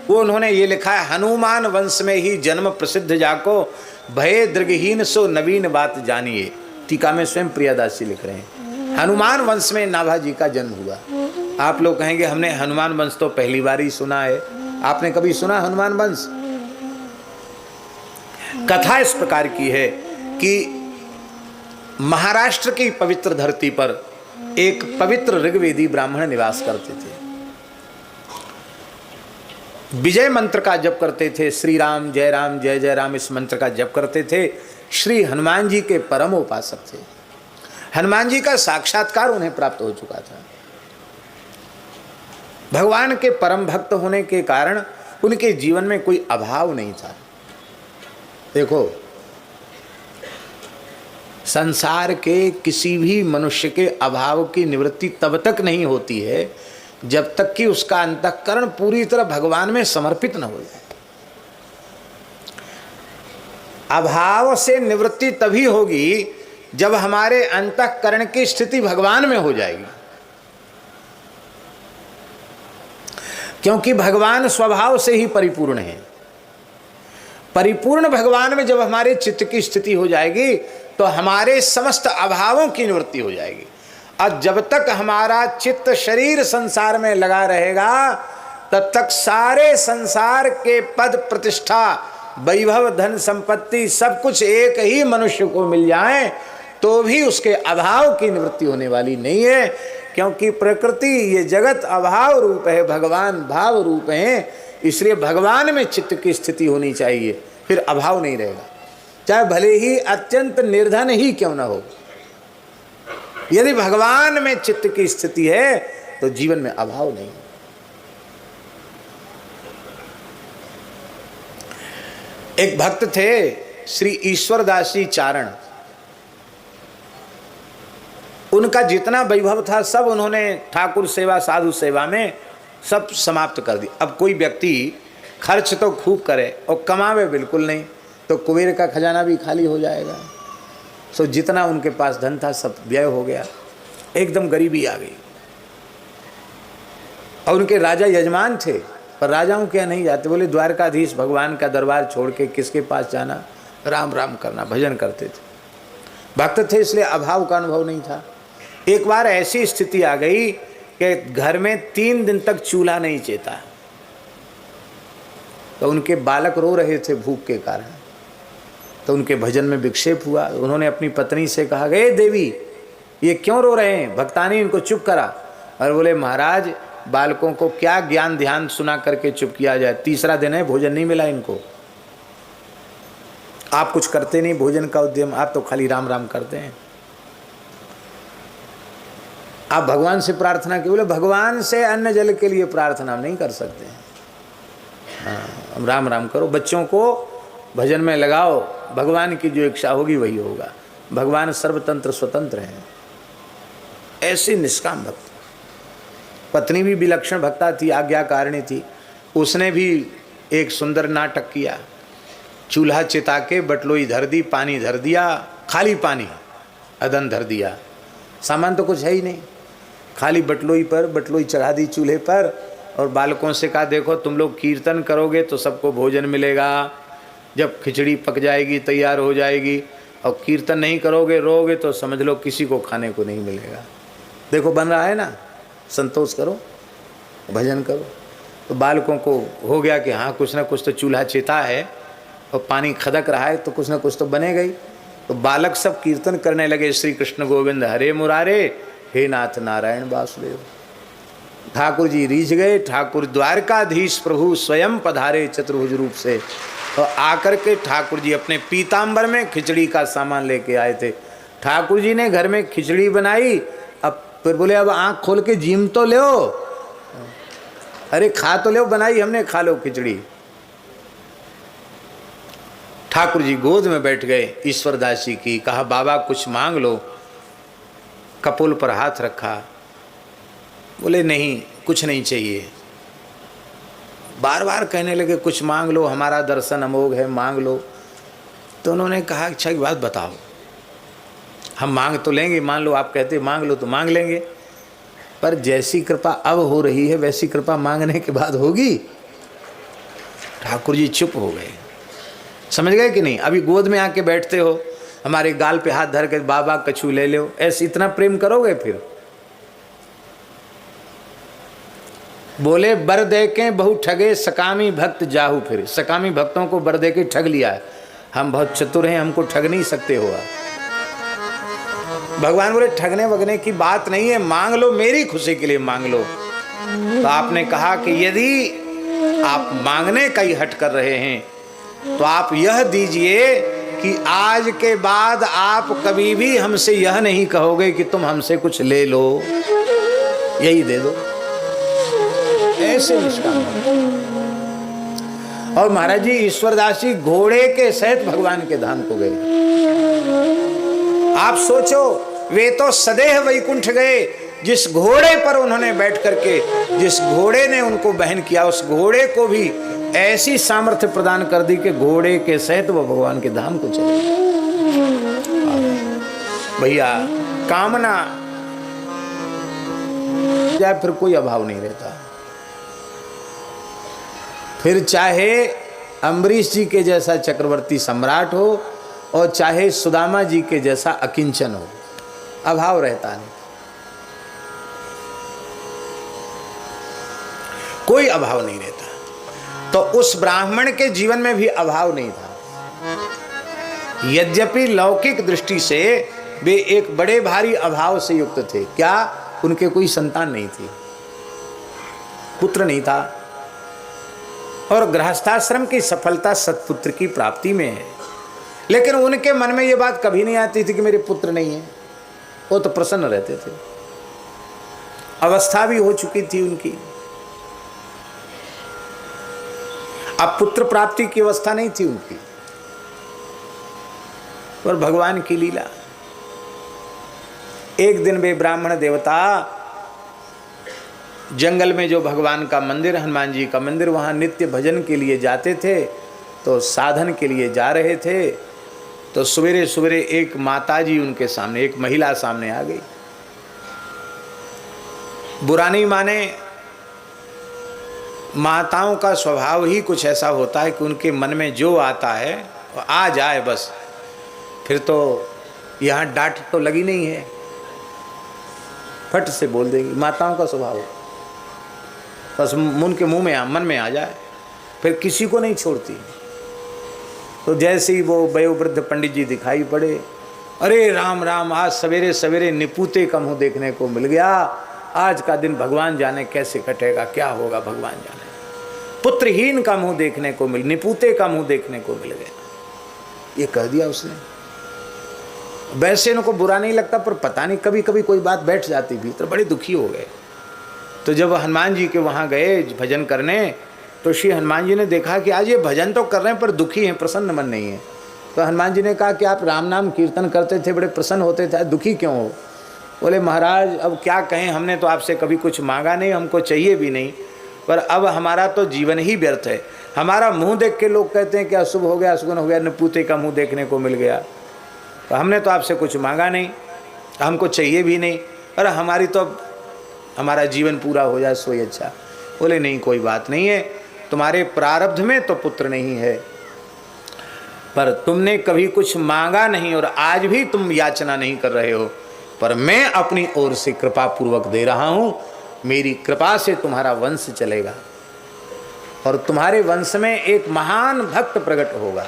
वो उन्होंने ये लिखा है, हनुमान वंश में ही जन्म प्रसिद्ध जाको, भय दृगहीन सो नवीन बात जानिए। टीका में स्वयं प्रियादास जी लिख रहे हैं, हनुमान वंश में नाभा जी का जन्म हुआ। आप लोग कहेंगे हमने हनुमान वंश तो पहली बार ही सुना है। आपने कभी सुना हनुमान वंश? कथा इस प्रकार की है कि महाराष्ट्र की पवित्र धरती पर एक पवित्र ऋग्वेदी ब्राह्मण निवास करते थे। विजय मंत्र का जप करते थे, श्री राम जय जय राम इस मंत्र का जप करते थे। श्री हनुमान जी के परम उपासक थे। हनुमान जी का साक्षात्कार उन्हें प्राप्त हो चुका था। भगवान के परम भक्त होने के कारण उनके जीवन में कोई अभाव नहीं था। देखो, संसार के किसी भी मनुष्य के अभाव की निवृत्ति तब तक नहीं होती है जब तक कि उसका अंतःकरण पूरी तरह भगवान में समर्पित न हो जाए। अभाव से निवृत्ति तभी होगी जब हमारे अंतःकरण की स्थिति भगवान में हो जाएगी, क्योंकि भगवान स्वभाव से ही परिपूर्ण है। परिपूर्ण भगवान में जब हमारे चित्त की स्थिति हो जाएगी तो हमारे समस्त अभावों की निवृत्ति हो जाएगी। और जब तक हमारा चित्त शरीर संसार में लगा रहेगा तब तक सारे संसार के पद प्रतिष्ठा, वैभव, धन संपत्ति सब कुछ एक ही मनुष्य को मिल जाए तो भी उसके अभाव की निवृत्ति होने वाली नहीं है, क्योंकि प्रकृति, ये जगत अभाव रूप है, भगवान भाव रूप है। इसलिए भगवान में चित्त की स्थिति होनी चाहिए, फिर अभाव नहीं रहेगा, चाहे भले ही अत्यंत निर्धन ही क्यों ना हो। यदि भगवान में चित्त की स्थिति है तो जीवन में अभाव नहीं। एक भक्त थे श्री ईश्वरदास जी चारण, उनका जितना वैभव था सब उन्होंने ठाकुर सेवा, साधु सेवा में सब समाप्त कर दी। अब कोई व्यक्ति खर्च तो खूब करे और कमावे बिल्कुल नहीं तो कुबेर का खजाना भी खाली हो जाएगा। सो जितना उनके पास धन था सब व्यय हो गया, एकदम गरीबी आ गई। और उनके राजा यजमान थे, पर राजाओं के यहाँ नहीं जाते, बोले द्वारकाधीश भगवान का दरबार छोड़ के किसके पास जाना, राम राम करना, भजन करते थे। भक्त थे इसलिए अभाव का अनुभव नहीं था। एक बार ऐसी स्थिति आ गई कि घर में 3 दिन तक चूल्हा नहीं चेता, तो उनके बालक रो रहे थे भूख के कारण, तो उनके भजन में विक्षेप हुआ। उन्होंने अपनी पत्नी से कहा, हे देवी ये क्यों रो रहे हैं, भक्तानी इनको चुप करा। और बोले महाराज बालकों को क्या ज्ञान ध्यान सुना करके चुप किया जाए, 3रा दिन है भोजन नहीं मिला इनको, आप कुछ करते नहीं भोजन का उद्यम, आप तो खाली राम राम करते हैं। आप भगवान से प्रार्थना की, बोले भगवान से अन्न जल के लिए प्रार्थना नहीं कर सकते हैं, हाँ राम राम करो, बच्चों को भजन में लगाओ, भगवान की जो इच्छा होगी वही होगा, भगवान सर्वतंत्र स्वतंत्र हैं। ऐसी निष्काम भक्त। पत्नी भी विलक्षण भक्ता थी, आज्ञाकारिणी थी, उसने भी एक सुंदर नाटक किया। चूल्हा चिता के बटलोई धर दी, पानी धर दिया, खाली पानी, अदन धर दिया, सामान तो कुछ है ही नहीं, खाली बटलोई पर बटलोई चढ़ा दी चूल्हे पर। और बालकों से कहा देखो तुम लोग कीर्तन करोगे तो सबको भोजन मिलेगा, जब खिचड़ी पक जाएगी तैयार हो जाएगी, और कीर्तन नहीं करोगे रोगे तो समझ लो किसी को खाने को नहीं मिलेगा। देखो बन रहा है ना, संतोष करो, भजन करो। तो बालकों को हो गया कि हाँ कुछ ना कुछ तो चूल्हा चिता है और पानी खदक रहा है तो कुछ ना कुछ तो बनेगा ही। तो बालक सब कीर्तन करने लगे, श्री कृष्ण गोविंद हरे मुरारे, हे नाथ नारायण वासुदेव। ठाकुर जी रीझ गए। ठाकुर द्वारकाधीश प्रभु स्वयं पधारे चतुर्भुज रूप से, और आकर के ठाकुर जी अपने पीताम्बर में खिचड़ी का सामान लेके आए थे। ठाकुर जी ने घर में खिचड़ी बनाई। अब फिर बोले अब आंख खोल के जीम तो लो, अरे खा तो लो, बनाई हमने, खा लो खिचड़ी। ठाकुर जी गोद में बैठ गए ईश्वरदास जी की, कहा बाबा कुछ मांग लो। कपोल पर हाथ रखा, बोले नहीं कुछ नहीं चाहिए। बार बार कहने लगे कुछ मांग लो, हमारा दर्शन अमोघ है, मांग लो। तो उन्होंने कहा अच्छा एक बात बताओ, हम मांग तो लेंगे, मान लो आप कहते मांग लो तो मांग लेंगे, पर जैसी कृपा अब हो रही है वैसी कृपा मांगने के बाद होगी? ठाकुर जी चुप हो गए। समझ गए कि नहीं? अभी गोद में आके बैठते हो, हमारे गाल पे हाथ धर के बाबा कछू ले लो, ऐसे इतना प्रेम करोगे? फिर बोले बर दे के बहु ठगे सकामी भक्त जाहू। फिर सकामी भक्तों को बर दे के ठग लिया है। हम बहुत चतुर हैं, हमको ठग नहीं सकते हो आप। भगवान बोले ठगने वगने की बात नहीं है, मांग लो, मेरी खुशी के लिए मांग लो। तो आपने कहा कि यदि आप मांगने का ही हट कर रहे हैं तो आप यह दीजिए कि आज के बाद आप कभी भी हमसे यह नहीं कहोगे कि तुम हमसे कुछ ले लो, यही दे दो, ऐसे निष्काम। और महाराज जी ईश्वरदास जी घोड़े के सहित भगवान के धाम को गए। आप सोचो, वे तो सदैह वैकुंठ गए। जिस घोड़े पर उन्होंने बैठ करके, जिस घोड़े ने उनको बहन किया, उस घोड़े को भी ऐसी सामर्थ्य प्रदान कर दी कि घोड़े के सहित वो भगवान के धाम को चले। भैया कामना जाए फिर कोई अभाव नहीं रहता। फिर चाहे अम्बरीश जी के जैसा चक्रवर्ती सम्राट हो और चाहे सुदामा जी के जैसा अकिंचन हो, अभाव रहता नहीं, कोई अभाव नहीं रहता। तो उस ब्राह्मण के जीवन में भी अभाव नहीं था। यद्यपि लौकिक दृष्टि से वे एक बड़े भारी अभाव से युक्त थे। क्या? उनके कोई संतान नहीं थी, पुत्र नहीं था, और गृहस्थाश्रम की सफलता सत्पुत्र की प्राप्ति में है। लेकिन उनके मन में यह बात कभी नहीं आती थी कि मेरे पुत्र नहीं है। वो तो प्रसन्न रहते थे। अवस्था भी हो चुकी थी उनकी, अब पुत्र प्राप्ति की अवस्था नहीं थी उनकी। पर भगवान की लीला, एक दिन वे ब्राह्मण देवता जंगल में जो भगवान का मंदिर, हनुमान जी का मंदिर, वहाँ नित्य भजन के लिए जाते थे। तो साधन के लिए जा रहे थे तो सवेरे सवेरे एक माताजी उनके सामने, एक महिला सामने आ गई। बुरा नहीं माने, माताओं का स्वभाव ही कुछ ऐसा होता है कि उनके मन में जो आता है वो आ जाए बस। फिर तो यहाँ डांट तो लगी नहीं है, फट से बोल देंगी। माताओं का स्वभाव है, बस उनके मुंह में मन में आ जाए, फिर किसी को नहीं छोड़ती। तो जैसे ही वो वयोवृद्ध पंडित जी दिखाई पड़े, अरे राम राम, आज सवेरे सवेरे निपुते का मुँह देखने को मिल गया। आज का दिन भगवान जाने कैसे कटेगा, क्या होगा भगवान जाने। पुत्रहीन का मुंह देखने को मिल, निपुते का मुंह देखने को मिल गया, ये कह दिया उसने। वैसे इनको बुरा नहीं लगता, पर पता नहीं कभी कभी कोई बात बैठ जाती भीतर, बड़े दुखी हो गए। तो जब हनुमान जी के वहाँ गए भजन करने, तो श्री हनुमान जी ने देखा कि आज ये भजन तो कर रहे हैं पर दुखी हैं, प्रसन्न मन नहीं है। तो हनुमान जी ने कहा कि आप राम नाम कीर्तन करते थे, बड़े प्रसन्न होते थे, दुखी क्यों हो? बोले महाराज अब क्या कहें, हमने तो आपसे कभी कुछ मांगा नहीं, हमको चाहिए भी नहीं, पर अब हमारा तो जीवन ही व्यर्थ है। हमारा मुंह देख के लोग कहते हैं कि अशुभ हो गया, अशुभ हो गया, निपुते का मुंह देखने को मिल गया। तो हमने तो आपसे कुछ मांगा नहीं, हमको चाहिए भी नहीं, पर हमारी तो हमारा जीवन पूरा हो जाए सोई अच्छा। बोले नहीं कोई बात नहीं है, तुम्हारे प्रारब्ध में तो पुत्र नहीं है, पर तुमने कभी कुछ मांगा नहीं और आज भी तुम याचना नहीं कर रहे हो, पर मैं अपनी ओर से कृपा पूर्वक दे रहा हूँ, मेरी कृपा से तुम्हारा वंश चलेगा। और तुम्हारे वंश में एक महान भक्त प्रकट होगा,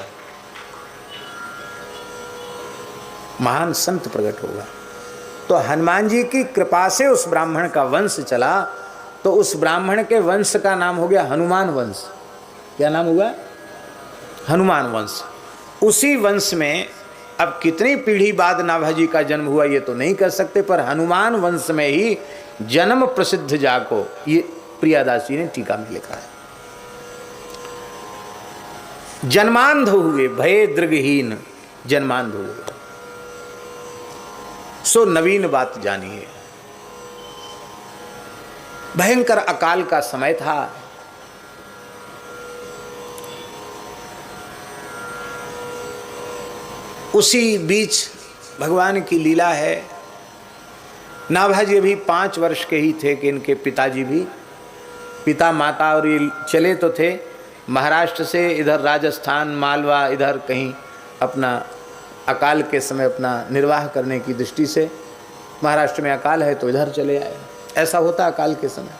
महान संत प्रकट होगा। तो हनुमान जी की कृपा से उस ब्राह्मण का वंश चला, तो उस ब्राह्मण के वंश का नाम हो गया हनुमान वंश। क्या नाम हुआ? हनुमान वंश। उसी वंश में अब कितनी पीढ़ी बाद नाभाजी का जन्म हुआ ये तो नहीं कह सकते, पर हनुमान वंश में ही जन्म प्रसिद्ध जाको, ये प्रियादास जी ने टीका में लिखा है। जन्मांध हुए भय दृगहीन, जन्मांध हुए, सो नवीन बात जानिए। भयंकर अकाल का समय था। उसी बीच भगवान की लीला है। नाभाजी अभी 5 वर्ष के ही थे कि इनके पिताजी भी, पिता माता और ये चले तो थे महाराष्ट्र से इधर राजस्थान मालवा, इधर कहीं अपना अकाल के समय अपना निर्वाह करने की दृष्टि से, महाराष्ट्र में अकाल है तो इधर चले आए। ऐसा होता अकाल के समय।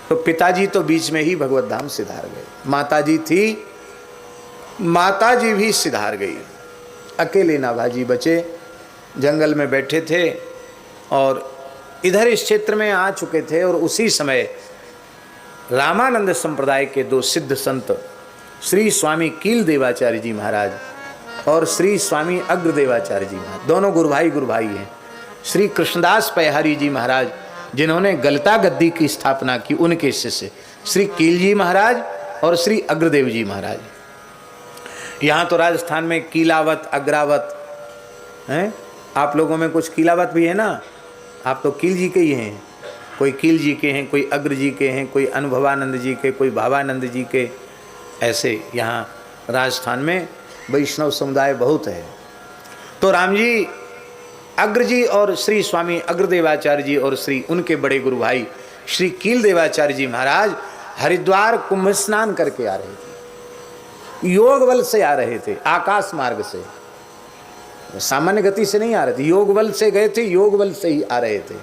तो पिताजी तो बीच में ही भगवत धाम सिधार गए, माताजी थी, माताजी भी सिधार गई, अकेले नाभाजी बचे, जंगल में बैठे थे और इधर इस क्षेत्र में आ चुके थे। और उसी समय रामानंद संप्रदाय के 2 सिद्ध संत श्री स्वामी कील देवाचार्य जी महाराज और श्री स्वामी अग्रदेवाचार्य जी महाराज, दोनों गुरु भाई हैं। श्री कृष्णदास पैहारी जी महाराज जिन्होंने गलता गद्दी की स्थापना की, उनके शिष्य श्री कील जी महाराज और श्री अग्रदेव जी महाराज। यहाँ तो राजस्थान में कीलावत अग्रावत हैं, आप लोगों में कुछ कीलावत भी है ना, आप तो कील जी के ही हैं, कोई कील जी के हैं, कोई अग्र जी के हैं, कोई अनुभवानंद जी के, कोई भावानंद जी के। ऐसे यहाँ राजस्थान में वैष्णव समुदाय बहुत है। तो राम जी अग्र जी और श्री स्वामी अग्रदेवाचार्य जी और श्री उनके बड़े गुरु भाई श्री कील देवाचार्य जी महाराज हरिद्वार कुंभ स्नान करके आ रहे थे, योग बल से आ रहे थे, आकाश मार्ग से, सामान्य गति से नहीं आ रहे थे, योग बल से गए थे, योग बल से ही आ रहे थे।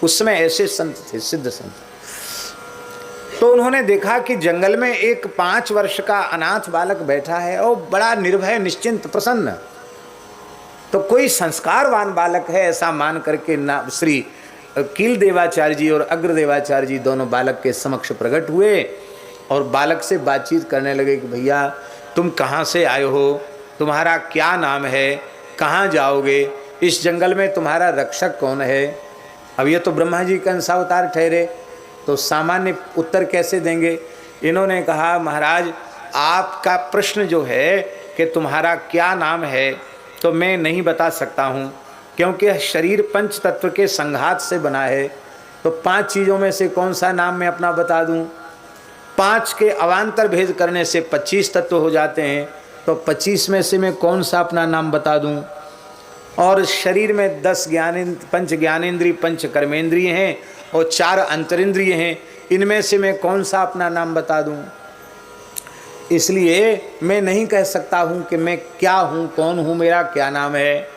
उस समय ऐसे संत थे, सिद्ध संत। तो उन्होंने देखा कि जंगल में एक 5 वर्ष का अनाथ बालक बैठा है और बड़ा निर्भय निश्चिंत प्रसन्न, तो कोई संस्कारवान बालक है ऐसा मान करके ना श्री कील देवाचार्य जी और अग्रदेवाचार्य जी दोनों बालक के समक्ष प्रकट हुए और बालक से बातचीत करने लगे कि भैया तुम कहाँ से आए हो, तुम्हारा क्या नाम है, कहाँ जाओगे, इस जंगल में तुम्हारा रक्षक कौन है। अब ये तो ब्रह्मा जी का अंशावतार ठहरे, तो सामान्य उत्तर कैसे देंगे। इन्होंने कहा महाराज आपका प्रश्न जो है कि तुम्हारा क्या नाम है तो मैं नहीं बता सकता हूँ, क्योंकि शरीर 5 तत्व के संघात से बना है। तो 5 चीज़ों में से कौन सा नाम मैं अपना बता दूँ। 5 के अवान्तर भेद करने से 25 तत्व हो जाते हैं, तो 25 में से मैं कौन सा अपना नाम बता दूँ। और शरीर में 10 पंच ज्ञानेंद्रिय 5 कर्मेंद्रिय हैं और 4 अंतरिंद्रिय हैं, इनमें से मैं कौन सा अपना नाम बता दूं। इसलिए मैं नहीं कह सकता हूं कि मैं क्या हूं, कौन हूं, मेरा क्या नाम है।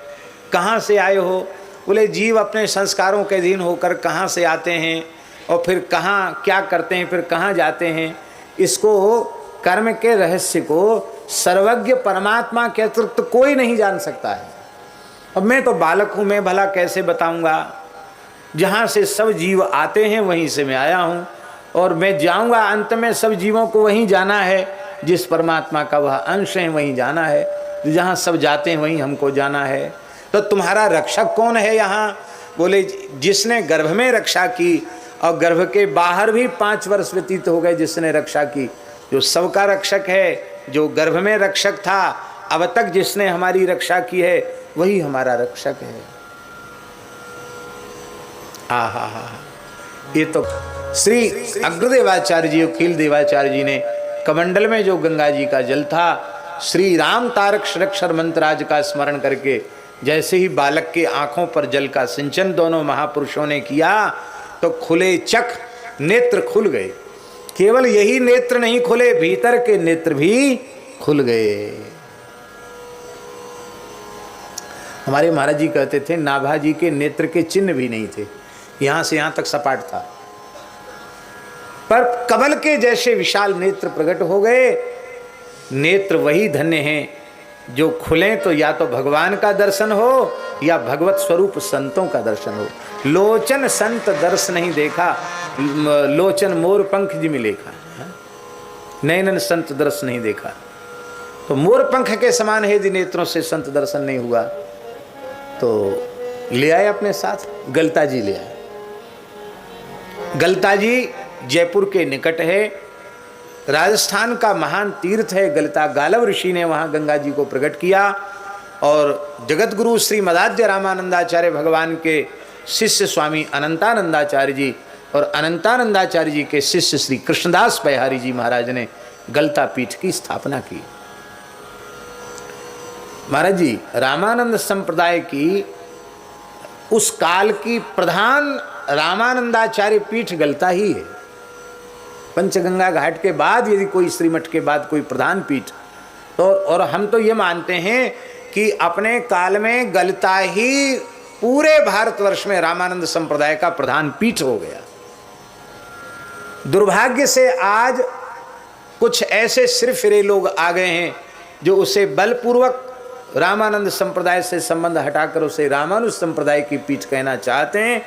कहाँ से आए हो। बोले जीव अपने संस्कारों के अधीन होकर कहाँ से आते हैं और फिर कहाँ क्या करते हैं, फिर कहाँ जाते हैं, इसको कर्म के रहस्य को सर्वज्ञ परमात्मा के अतिरिक्त कोई नहीं जान सकता है। अब मैं तो बालक हूँ, मैं भला कैसे बताऊँगा। जहाँ से सब जीव आते हैं वहीं से मैं आया हूँ और मैं जाऊँगा, अंत में सब जीवों को वहीं जाना है, जिस परमात्मा का वह अंश है वहीं जाना है, जहाँ सब जाते हैं वहीं हमको जाना है। तो तुम्हारा रक्षक कौन है यहाँ। बोले जिसने गर्भ में रक्षा की और गर्भ के बाहर भी 5 वर्ष व्यतीत हो गए जिसने रक्षा की, जो सबका रक्षक है, जो गर्भ में रक्षक था, अब तक जिसने हमारी रक्षा की है वही हमारा रक्षक है। आहा, ये तो श्री अग्रदेवाचार्य जी और कील देवाचार्य जी ने कमंडल में जो गंगा जी का जल था, श्री राम तारक षडक्षर मंत्राज का स्मरण करके जैसे ही बालक के आंखों पर जल का सिंचन दोनों महापुरुषों ने किया तो खुले चक नेत्र खुल गए। केवल यही नेत्र नहीं खुले, भीतर के नेत्र भी खुल गए। हमारे महाराज जी कहते थे नाभा जी के नेत्र के चिन्ह भी नहीं थे, यहाँ से यहाँ तक सपाट था। पर कमल के जैसे विशाल नेत्र प्रकट हो गए। नेत्र वही धन्य हैं जो खुले तो या तो भगवान का दर्शन हो या भगवत स्वरूप संतों का दर्शन हो। लोचन संत दर्श नहीं देखा, लोचन मोर पंख जिमि लेखा। नैनन संत दर्श नहीं देखा, तो मोर पंख के समान है यदि नेत्रों से संत दर्शन नहीं हुआ तो ले आए अपने साथ। गलता जी ले आए। गलता जी जयपुर के निकट है, राजस्थान का महान तीर्थ है गलता। गालव ऋषि ने वहाँ गंगा जी को प्रकट किया और जगत गुरु श्री मदाद्य रामानंदाचार्य भगवान के शिष्य स्वामी अनंतानंदाचार्य जी और अनंतानंदाचार्य जी के शिष्य श्री कृष्णदास बिहारी जी महाराज ने गलता पीठ की स्थापना की। महाराज जी रामानंद संप्रदाय की उस काल की प्रधान रामानंदाचार्य पीठ गलता ही है। पंचगंगा घाट के बाद यदि कोई श्रीमठ के बाद कोई प्रधान पीठ तो, और हम तो ये मानते हैं कि अपने काल में गलता ही पूरे भारतवर्ष में रामानंद संप्रदाय का प्रधान पीठ हो गया। दुर्भाग्य से आज कुछ ऐसे सिरफिरे लोग आ गए हैं जो उसे बलपूर्वक रामानंद संप्रदाय से संबंध हटाकर उसे रामानुज संप्रदाय की पीठ कहना चाहते हैं।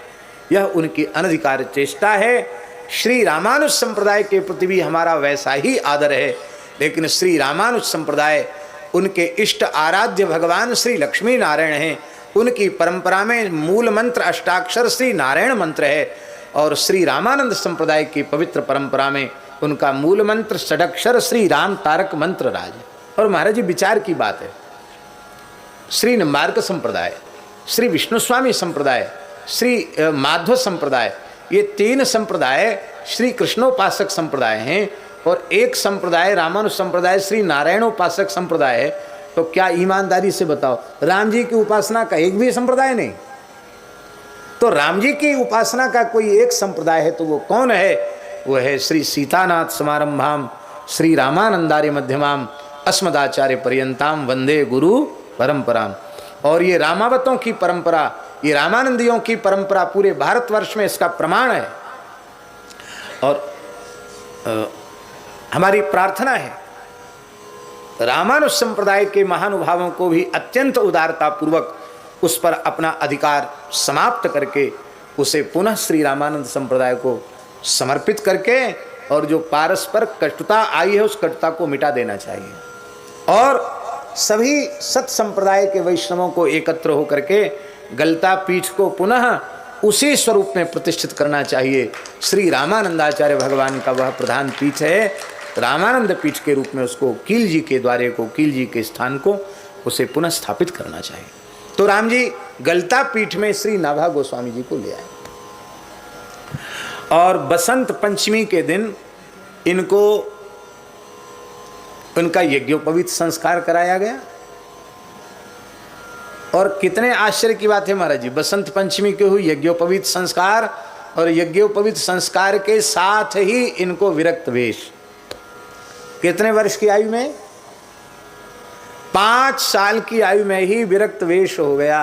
यह उनकी अनधिकार चेष्टा है। श्री रामानुज संप्रदाय के प्रति भी हमारा वैसा ही आदर है, लेकिन श्री रामानुज संप्रदाय उनके इष्ट आराध्य भगवान श्री लक्ष्मी नारायण हैं। उनकी परंपरा में मूल मंत्र अष्टाक्षर श्री नारायण मंत्र है और श्री रामानंद संप्रदाय की पवित्र परंपरा में उनका मूल मंत्र षडक्षर श्री राम तारक मंत्र राज। और महाराज जी विचार की बात है, श्री निम्बार्क संप्रदाय, श्री विष्णु स्वामी संप्रदाय, श्री माधव संप्रदाय, ये तीन संप्रदाय श्री कृष्णोपासक संप्रदाय हैं और एक संप्रदाय रामानुज संप्रदाय श्री नारायणोपासक संप्रदाय है। तो क्या ईमानदारी से बताओ, राम जी की उपासना का एक भी संप्रदाय नहीं? तो राम जी की उपासना का कोई एक संप्रदाय है तो वो कौन है? वो है श्री सीतानाथ समारंभाम श्री रामानंदार्य मध्यमाम अस्मदाचार्य पर्यंताम वंदे गुरु परंपराम। और ये रामावतों की परंपरा, ये रामानंदियों की परंपरा पूरे भारतवर्ष में इसका प्रमाण है। और हमारी प्रार्थना है रामानुज संप्रदाय के महानुभावों को भी अत्यंत उदारता पूर्वक उस पर अपना अधिकार समाप्त करके उसे पुनः श्री रामानंद संप्रदाय को समर्पित करके और जो पारस्पर कटुता आई है उस कटुता को मिटा देना चाहिए और सभी सत संप्रदाय के वैष्णवों को एकत्र होकर के गलता पीठ को पुनः उसी स्वरूप में प्रतिष्ठित करना चाहिए। श्री रामानंदाचार्य भगवान का वह प्रधान पीठ है, रामानंद पीठ के रूप में उसको कील जी के द्वारे को, कील जी के स्थान को उसे पुनः स्थापित करना चाहिए। तो राम जी गलता पीठ में श्री नाभा गोस्वामी जी को ले आए और बसंत पंचमी के दिन इनको उनका यज्ञोपवीत संस्कार कराया गया। और कितने आश्चर्य की बात है महाराज जी, बसंत पंचमी के हुई यज्ञोपवीत संस्कार और यज्ञोपवीत संस्कार के साथ ही इनको विरक्त वेश। कितने वर्ष की आयु में? 5 साल की आयु में ही विरक्त वेश हो गया।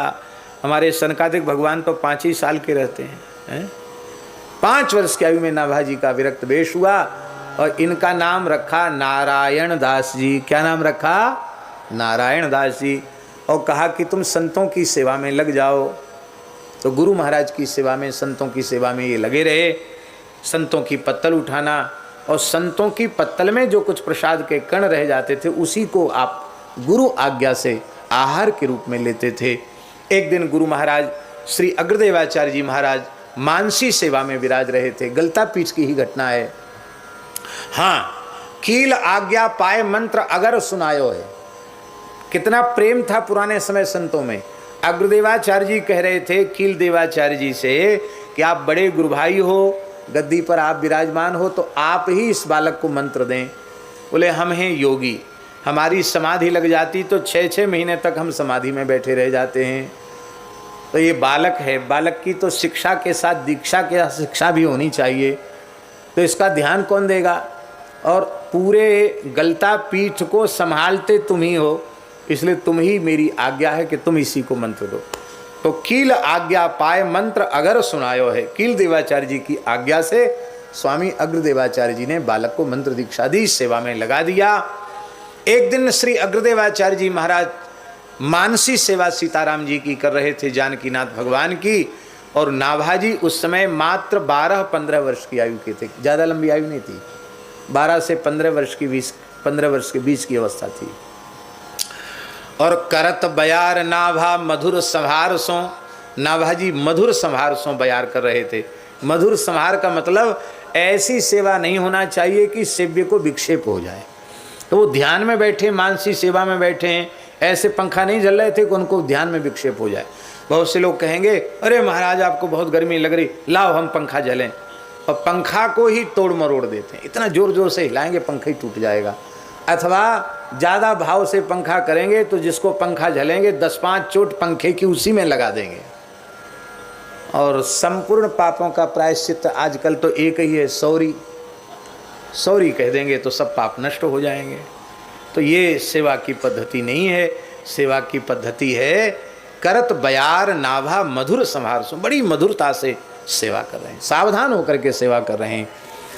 हमारे सनकादिक भगवान तो 5 ही साल के रहते हैं। 5 वर्ष की आयु में नाभा जी का विरक्त वेश हुआ और इनका नाम रखा नारायण दास जी। क्या नाम रखा? नारायण दास जी। और कहा कि तुम संतों की सेवा में लग जाओ। तो गुरु महाराज की सेवा में, संतों की सेवा में ये लगे रहे। संतों की पत्तल उठाना और संतों की पत्तल में जो कुछ प्रसाद के कण रह जाते थे उसी को आप गुरु आज्ञा से आहार के रूप में लेते थे। एक दिन गुरु महाराज श्री अग्रदेवाचार्य जी महाराज मानसी सेवा में विराज रहे थे। गलता पीठ की ही घटना है। हाँ, कील आज्ञा पाए मंत्र अगर सुनायो है। कितना प्रेम था पुराने समय संतों में। अग्रदेवाचार्य जी कह रहे थे कील देवाचार्य जी से कि आप बड़े गुरु भाई हो, गद्दी पर आप विराजमान हो, तो आप ही इस बालक को मंत्र दें। बोले हम हैं योगी, हमारी समाधि लग जाती तो 6-6 महीने तक हम समाधि में बैठे रह जाते हैं। तो ये बालक है, बालक की तो शिक्षा के साथ दीक्षा के साथ शिक्षा भी होनी चाहिए, तो इसका ध्यान कौन देगा? और पूरे गलता पीठ को संभालते तुम ही हो, इसलिए तुम ही मेरी आज्ञा है कि तुम इसी को मंत्र दो। तो कील आज्ञा पाए मंत्र अगर सुनायो है। कील देवाचार्य जी की आज्ञा से स्वामी अग्रदेवाचार्य जी ने बालक को मंत्र दीक्षा दी, सेवा में लगा दिया। एक दिन श्री अग्रदेवाचार्य जी महाराज मानसी सेवा सीताराम जी की कर रहे थे, जानकीनाथ भगवान की, और नाभाजी उस समय मात्र 12-15 वर्ष की आयु के थे, ज़्यादा लंबी आयु नहीं थी, 12 से 15 वर्ष के बीच की अवस्था थी। और करत बयार नाभा मधुर संहार सो, नाभाजी मधुर संहार सो बयार कर रहे थे। मधुर संहार का मतलब ऐसी सेवा नहीं होना चाहिए कि सेव्य को विक्षेप हो जाए। तो वो ध्यान में बैठे, मानसी सेवा में बैठे हैं, ऐसे पंखा नहीं जल रहे थे कि उनको ध्यान में विक्षेप हो जाए। बहुत से लोग कहेंगे अरे महाराज आपको बहुत गर्मी लग रही, लाओ हम पंखा जलें, और पंखा को ही तोड़ मरोड़ देते हैं। इतना जोर जोर से हिलाएंगे पंखा ही टूट जाएगा। अथवा ज़्यादा भाव से पंखा करेंगे तो जिसको पंखा जलेंगे 10-5 चोट पंखे की उसी में लगा देंगे। और संपूर्ण पापों का प्रायश्चित आजकल तो एक ही है, सौरी। सौरी कह देंगे तो सब पाप नष्ट हो जाएंगे। तो ये सेवा की पद्धति नहीं है। सेवा की पद्धति है करत बयार नाभा मधुर संहार सो, बड़ी मधुरता से सेवा कर रहे हैं, सावधान होकर के सेवा कर रहे हैं।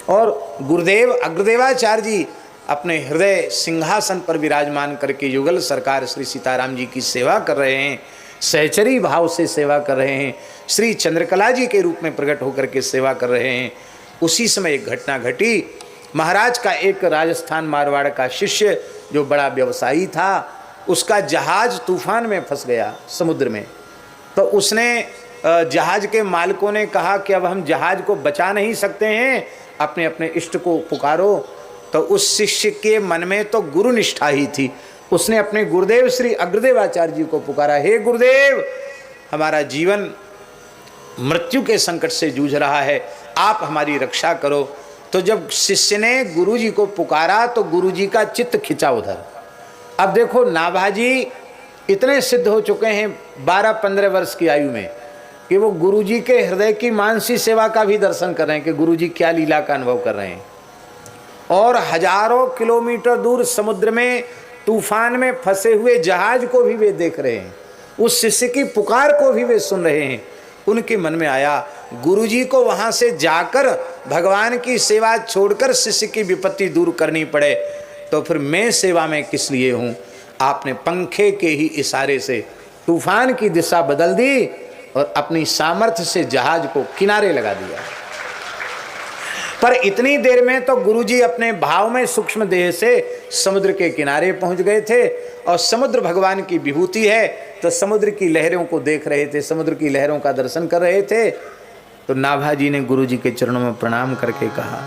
और गुरुदेव अग्रदेवाचार्य जी अपने हृदय सिंहासन पर विराजमान करके युगल सरकार श्री सीताराम जी की सेवा कर रहे हैं, सहचरी भाव से सेवा कर रहे हैं, श्री चंद्रकला जी के रूप में प्रकट होकर के सेवा कर रहे हैं। उसी समय एक घटना घटी। महाराज का एक राजस्थान मारवाड़ का शिष्य जो बड़ा व्यवसायी था, उसका जहाज तूफान में फंस गया समुद्र में। तो उसने जहाज के मालिकों ने कहा कि अब हम जहाज को बचा नहीं सकते हैं, अपने अपने इष्ट को पुकारो। तो उस शिष्य के मन में तो गुरु निष्ठा ही थी। उसने अपने गुरुदेव श्री अग्रदेवाचार्य जी को पुकारा, हे गुरुदेव हमारा जीवन मृत्यु के संकट से जूझ रहा है, आप हमारी रक्षा करो। तो जब शिष्य ने गुरु जी को पुकारा तो गुरु जी का चित्त खिंचा उधर। अब देखो नाभाजी इतने सिद्ध हो चुके हैं 12-15 वर्ष की आयु में कि वो गुरु जी के हृदय की मानसी सेवा का भी दर्शन कर रहे हैं कि गुरु जी क्या लीला का अनुभव कर रहे हैं। और हजारों किलोमीटर दूर समुद्र में तूफान में फंसे हुए जहाज को भी वे देख रहे हैं, उस शिष्य की पुकार को भी वे सुन रहे हैं। उनके मन में आया गुरुजी को वहां से जाकर भगवान की सेवा छोड़कर शिष्य की विपत्ति दूर करनी पड़े तो फिर मैं सेवा में किस लिए हूँ। आपने पंखे के ही इशारे से तूफान की दिशा बदल दी और अपनी सामर्थ्य से जहाज को किनारे लगा दिया। पर इतनी देर में तो गुरुजी अपने भाव में सूक्ष्म देह से समुद्र के किनारे पहुंच गए थे और समुद्र भगवान की विभूति है तो समुद्र की लहरों को देख रहे थे, समुद्र की लहरों का दर्शन कर रहे थे। तो नाभाजी ने गुरुजी के चरणों में प्रणाम करके कहा,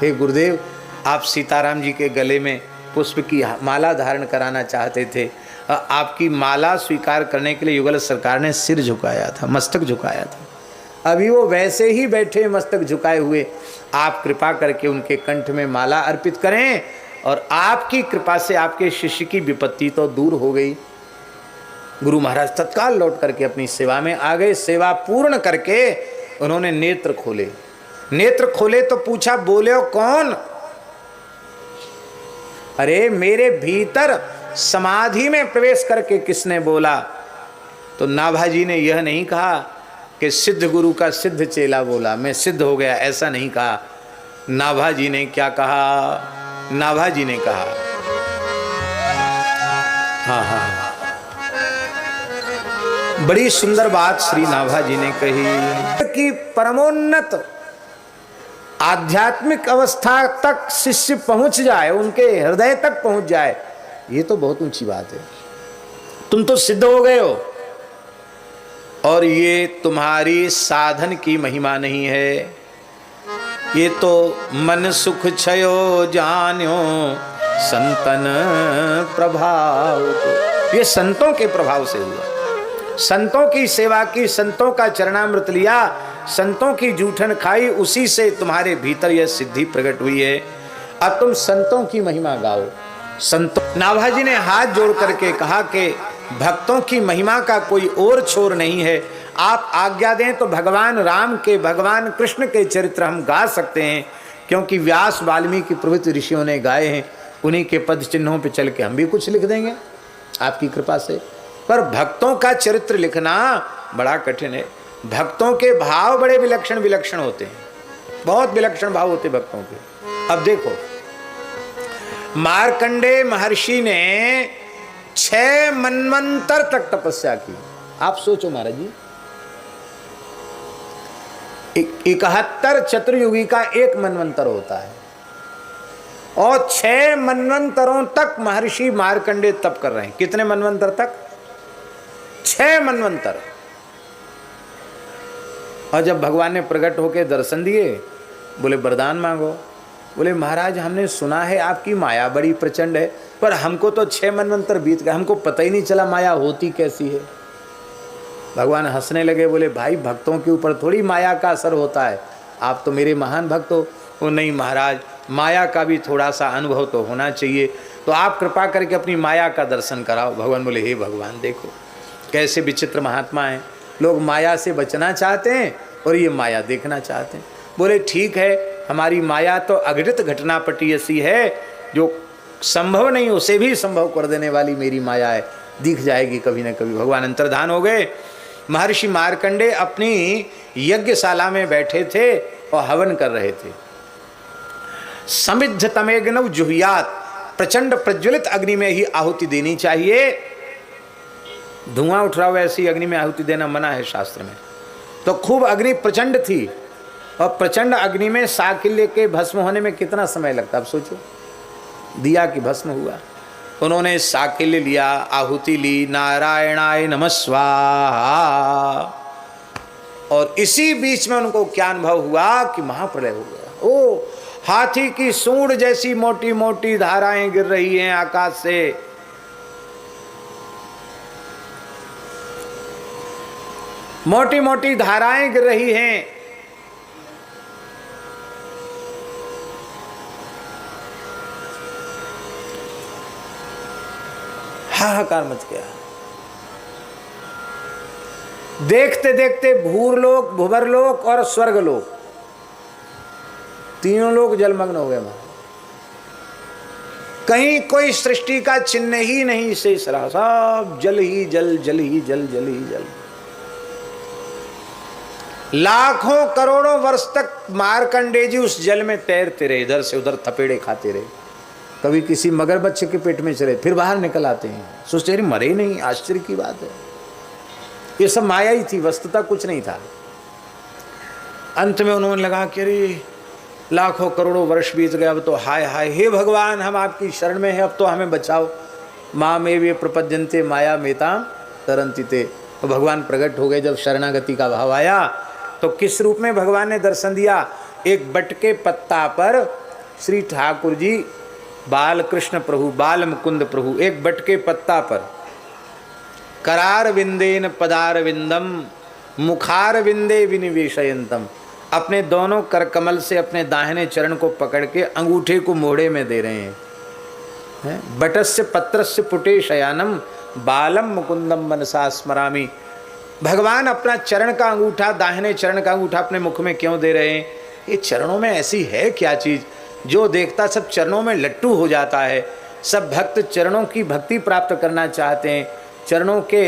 हे गुरुदेव आप सीताराम जी के गले में पुष्प की माला धारण कराना चाहते थे, आपकी माला स्वीकार करने के लिए युगल सरकार ने सिर झुकाया था, मस्तक झुकाया था। अभी वो वैसे ही बैठे मस्तक झुकाए हुए, आप कृपा करके उनके कंठ में माला अर्पित करें और आपकी कृपा से आपके शिष्य की विपत्ति तो दूर हो गई। गुरु महाराज तत्काल लौट करके अपनी सेवा में आ गए। सेवा पूर्ण करके उन्होंने नेत्र खोले। नेत्र खोले तो पूछा, बोले हो कौन? अरे मेरे भीतर समाधि में प्रवेश करके किसने बोला? तो नाभाजी ने यह नहीं कहा कि सिद्ध गुरु का सिद्ध चेला बोला, मैं सिद्ध हो गया, ऐसा नहीं कहा। नाभाजी ने क्या कहा? नाभाजी ने कहा, हाँ, बड़ी सुंदर बात श्री नाभाजी ने कही कि परमोन्नत आध्यात्मिक अवस्था तक शिष्य पहुंच जाए, उनके हृदय तक पहुंच जाए, ये तो बहुत ऊंची बात है। तुम तो सिद्ध हो गए हो और ये तुम्हारी साधन की महिमा नहीं है, ये तो मन सुख छयो जान्यो संतन प्रभाव, ये संतों के प्रभाव से हुआ। संतों की सेवा की, संतों का चरणामृत लिया, संतों की जूठन खाई, उसी से तुम्हारे भीतर यह सिद्धि प्रकट हुई है। अब तुम संतों की महिमा गाओ। संतों, नाभाजी ने हाथ जोड़ करके कहा कि भक्तों की महिमा का कोई और छोर नहीं है, आप आज्ञा दें तो भगवान राम के, भगवान कृष्ण के चरित्र हम गा सकते हैं, क्योंकि व्यास वाल्मीकि प्रभृति ऋषियों ने गाए हैं, उन्हीं के पद चिन्हों पर चल के हम भी कुछ लिख देंगे आपकी कृपा से। पर भक्तों का चरित्र लिखना बड़ा कठिन है। भक्तों के भाव बड़े विलक्षण विलक्षण होते हैं। बहुत विलक्षण भाव होते भक्तों के। अब देखो, मार्कंडेय महर्षि ने 6 मनवंतर तक तपस्या की। आप सोचो महाराज जी, 71 चतुर्युगी का एक मनवंतर होता है और 6 मनवंतरों तक महर्षि मार्कंडेय तप कर रहे हैं। कितने मनवंतर तक? 6 मनवंतर। और जब भगवान ने प्रकट होकर दर्शन दिए, बोले वरदान मांगो। बोले महाराज हमने सुना है आपकी माया बड़ी प्रचंड है, पर हमको तो 6 मनवंतर बीत गए, हमको पता ही नहीं चला माया होती कैसी है। भगवान हंसने लगे, बोले भाई भक्तों के ऊपर थोड़ी माया का असर होता है, आप तो मेरे महान भक्त हो। वो नहीं महाराज, माया का भी थोड़ा सा अनुभव तो होना चाहिए, तो आप कृपा करके अपनी माया का दर्शन कराओ। भगवान बोले हे भगवान देखो कैसे विचित्र महात्मा हैं, लोग माया से बचना चाहते हैं और ये माया देखना चाहते हैं। बोले ठीक है, हमारी माया तो अघटित घटनापटी ऐसी है, जो संभव नहीं उसे भी संभव कर देने वाली मेरी माया है, दिख जाएगी कभी न कभी। भगवान अंतर्धान हो गए। महर्षि मार्कंडेय अपनी यज्ञशाला में बैठे थे और हवन कर रहे थे। समिद्ध तमेग्नव जुहुयात, प्रचंड प्रज्वलित अग्नि में ही आहुति देनी चाहिए। धुआं उठ रहा हो ऐसी अग्नि में आहुति देना मना है शास्त्र में। तो खूब अग्नि प्रचंड थी, और प्रचंड अग्नि में साकिल्य के भस्म होने में कितना समय लगता, अब सोचो। दिया की भस्म हुआ, उन्होंने साकिल्य लिया, आहुति ली, नारायणाय नमः स्वाहा, और इसी बीच में उनको क्या अनुभव हुआ कि महाप्रलय हो गया। ओ हाथी की सूंड जैसी मोटी मोटी धाराएं गिर रही हैं आकाश से। मोटी मोटी धाराएं गिर रही हैं। हाहाकार मच गया। देखते देखते भूरलोक, भुवरलोक और स्वर्गलोक, तीनों लोग जलमग्न हो गए। कहीं कोई सृष्टि का चिन्ह ही नहीं शेष रहा, सब जल ही जल, जल ही जल, जल ही जल। लाखों करोड़ों वर्ष तक मार्कंडेय जी उस जल में तैरते रहे, इधर से उधर थपेड़े खाते रहे। कभी किसी मगरमच्छ के पेट में चले, फिर बाहर निकल आते हैं, सोचते अरे मरे नहीं, आश्चर्य की बात है। ये सब माया ही थी, वस्तुता कुछ नहीं था। अंत में उन्होंने लगा कि अरे लाखों करोड़ों वर्ष बीत गए, अब तो हाय हाय, हे भगवान हम आपकी शरण में हैं, अब तो हमें बचाओ। माँ में वे प्रपद्यन्ते माया मेताम तरन्ति ते। तो भगवान प्रकट हो गए। जब शरणागति का भाव आया तो किस रूप में भगवान ने दर्शन दिया? एक बट के पत्ता पर श्री ठाकुर जी, बाल कृष्ण प्रभु, बाल मुकुंद प्रभु, एक बट के पत्ता पर करार विंदेन पदार विंदम मुखार विंदे विनिवेशयंतम, अपने दोनों कर कमल से अपने दाहिने चरण को पकड़ के अंगूठे को मोड़े में दे रहे हैं। बटस्य पत्रस्य पुटे शयानम बालम मुकुंदम मनसा स्मरामि। भगवान अपना चरण का अंगूठा, दाहिने चरण का अंगूठा अपने मुख में क्यों दे रहे हैं? ये चरणों में ऐसी है क्या चीज़, जो देखता सब चरणों में लट्टू हो जाता है। सब भक्त चरणों की भक्ति प्राप्त करना चाहते हैं, चरणों के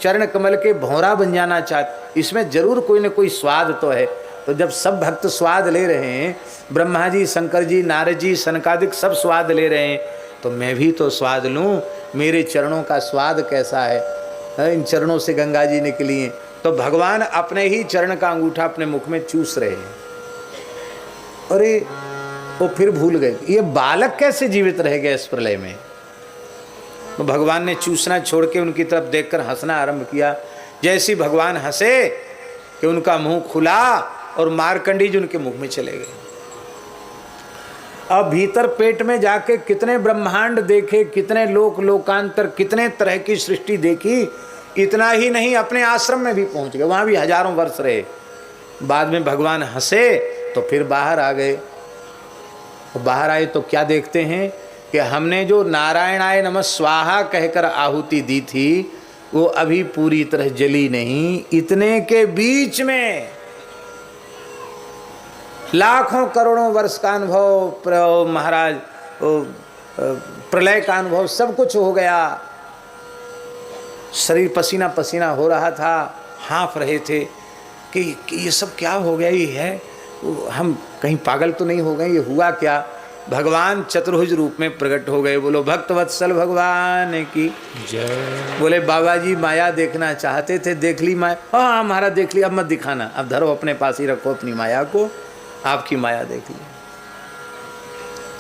चरण कमल के भौरा बन जाना चाहते। इसमें जरूर कोई न कोई स्वाद तो है। तो जब सब भक्त स्वाद ले रहे हैं, ब्रह्मा जी, शंकर जी, नारद जी, सनकादिक सब स्वाद ले रहे हैं, तो मैं भी तो स्वाद लूँ। मेरे चरणों का स्वाद कैसा है? इन चरणों से गंगा जी निकली हैं। तो भगवान अपने ही चरण का अंगूठा अपने मुख में चूस रहे हैं। अरे वो फिर भूल गए ये बालक कैसे जीवित रह गए इस प्रलय में। तो भगवान ने चूसना छोड़ के उनकी तरफ देखकर हंसना आरंभ किया। जैसे भगवान हंसे कि उनका मुंह खुला और मार्कंडेय जी उनके मुख में चले गए। अब भीतर पेट में जाके कितने ब्रह्मांड देखे, कितने लोक लोकांतर, कितने तरह की सृष्टि देखी। इतना ही नहीं, अपने आश्रम में भी पहुंच गए, वहां भी हजारों वर्ष रहे। बाद में भगवान हंसे तो फिर बाहर आ गए। बाहर आए तो क्या देखते हैं कि हमने जो नारायणाय नमः स्वाहा कहकर आहुति दी थी, वो अभी पूरी तरह जली नहीं। इतने के बीच में लाखों करोड़ों वर्ष का अनुभव, महाराज प्रलय का अनुभव, सब कुछ हो गया। शरीर पसीना पसीना हो रहा था, हाँफ रहे थे कि ये सब क्या हो गया। ये है हम कहीं पागल तो नहीं हो गए, ये हुआ क्या? भगवान चतुर्भुज रूप में प्रकट हो गए। बोलो भक्तवत्सल भगवान की जय। बोले बाबा जी माया देखना चाहते थे, देख ली माया? हाँ हमारा देख ली, अब मत दिखाना, अब धरो अपने पास ही रखो अपनी माया को, आपकी माया देख ली।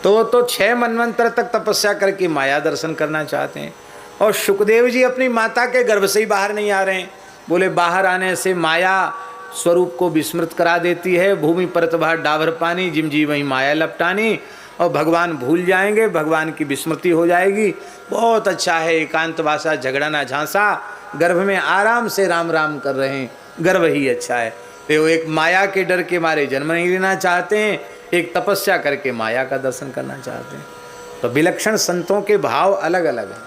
तो 6 मनवंतर तक तपस्या करके माया दर्शन करना चाहते हैं। और सुखदेव जी अपनी माता के गर्भ से ही बाहर नहीं आ रहे हैं। बोले बाहर आने से माया स्वरूप को विस्मृत करा देती है। भूमि परत बाहर डाबर पानी, जिम जी वहीं माया लपटानी, और भगवान भूल जाएंगे, भगवान की विस्मृति हो जाएगी। बहुत अच्छा है एकांतवासा झगड़ा ना झांसा, गर्भ में आराम से राम राम कर रहे हैं, गर्भ ही अच्छा है। तो एक माया के डर के मारे जन्म नहीं लेना चाहते हैं, एक तपस्या करके माया का दर्शन करना चाहते हैं। तो विलक्षण संतों के भाव अलग अलग हैं।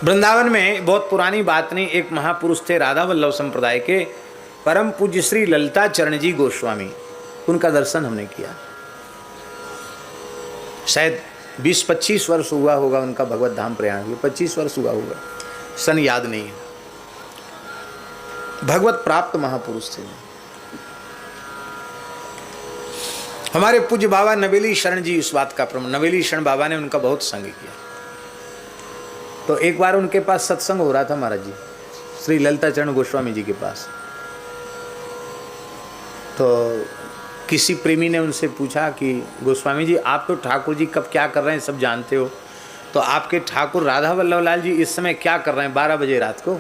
वृंदावन में बहुत पुरानी बात नहीं, एक महापुरुष थे राधा वल्लभ संप्रदाय के परम पूज्य श्री ललिता चरण जी गोस्वामी, उनका दर्शन हमने किया। शायद 20-25 वर्ष हुआ होगा उनका भगवत धाम प्रयाण हुआ, 25 वर्ष हुआ होगा, सन याद नहीं है। भगवत प्राप्त महापुरुष थे। हमारे पूज्य बाबा नवेली शरण जी इस बात का प्रमाण, नवेली शरण बाबा ने उनका बहुत संग किया। तो एक बार उनके पास सत्संग हो रहा था महाराज जी, श्री ललिता चरण गोस्वामी जी के पास। तो किसी प्रेमी ने उनसे पूछा कि गोस्वामी जी आप तो ठाकुर जी कब क्या कर रहे हैं सब जानते हो, तो आपके ठाकुर राधा वल्लभ लाल जी इस समय क्या कर रहे हैं? 12 बजे रात को,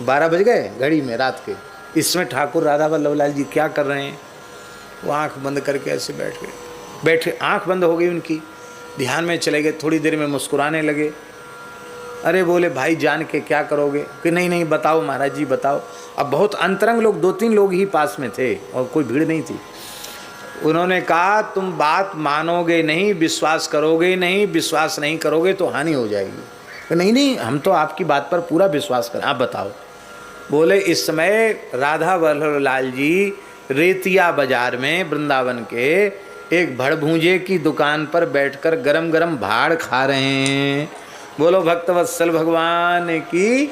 12 बज गए घड़ी में रात के, इस समय ठाकुर राधा वल्लभ लाल जी क्या कर रहे हैं? वो आंख बंद करके ऐसे बैठे, आंख बंद हो गई उनकी, ध्यान में चले गए। थोड़ी देर में मुस्कुराने लगे। अरे बोले भाई जान के क्या करोगे? कि नहीं बताओ महाराज जी बताओ। अब बहुत अंतरंग लोग, 2-3 लोग ही पास में थे और कोई भीड़ नहीं थी। उन्होंने कहा तुम बात मानोगे नहीं, विश्वास करोगे नहीं, विश्वास नहीं करोगे तो हानि हो जाएगी। नहीं हम तो आपकी बात पर पूरा विश्वास करें, आप बताओ। बोले इस समय राधा वल्लभ लाल जी रेतिया बाजार में वृंदावन के एक भड़भूंजे की दुकान पर बैठकर गरम गरम भाड़ खा रहे हैं। बोलो भक्तवत्सल भगवान की।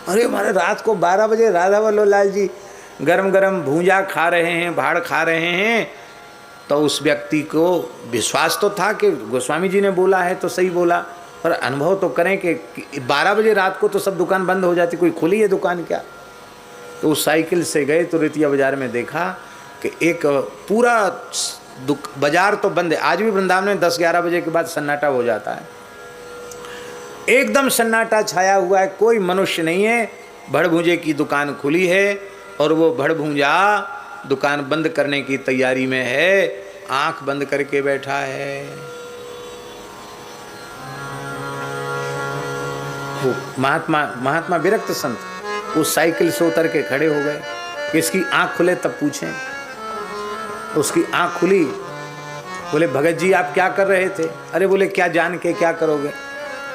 अरे हमारे रात को 12 बजे राधा वल्लभ लाल जी गरम गरम भूंजा खा रहे हैं, भाड़ खा रहे हैं। तो उस व्यक्ति को विश्वास तो था कि गोस्वामी जी ने बोला है तो सही बोला, पर अनुभव तो करें कि 12 बजे रात को तो सब दुकान बंद हो जाती, कोई खुली है दुकान क्या? तो उस साइकिल से गए तो रेतिया बाजार में देखा कि एक पूरा बाजार तो बंद है। आज भी वृंदावन में 10-11 बजे के बाद सन्नाटा हो जाता है, एकदम सन्नाटा छाया हुआ है, कोई मनुष्य नहीं है। भड़भूंजे की दुकान खुली है और वो भड़भूंजा दुकान बंद करने की तैयारी में है, आंख बंद करके बैठा है। वो महात्मा विरक्त संत उस साइकिल से उतर के खड़े हो गए, इसकी आंख खुले तब पूछें। उसकी आंख खुली। बोले भगत जी आप क्या कर रहे थे? अरे बोले क्या जान के क्या करोगे?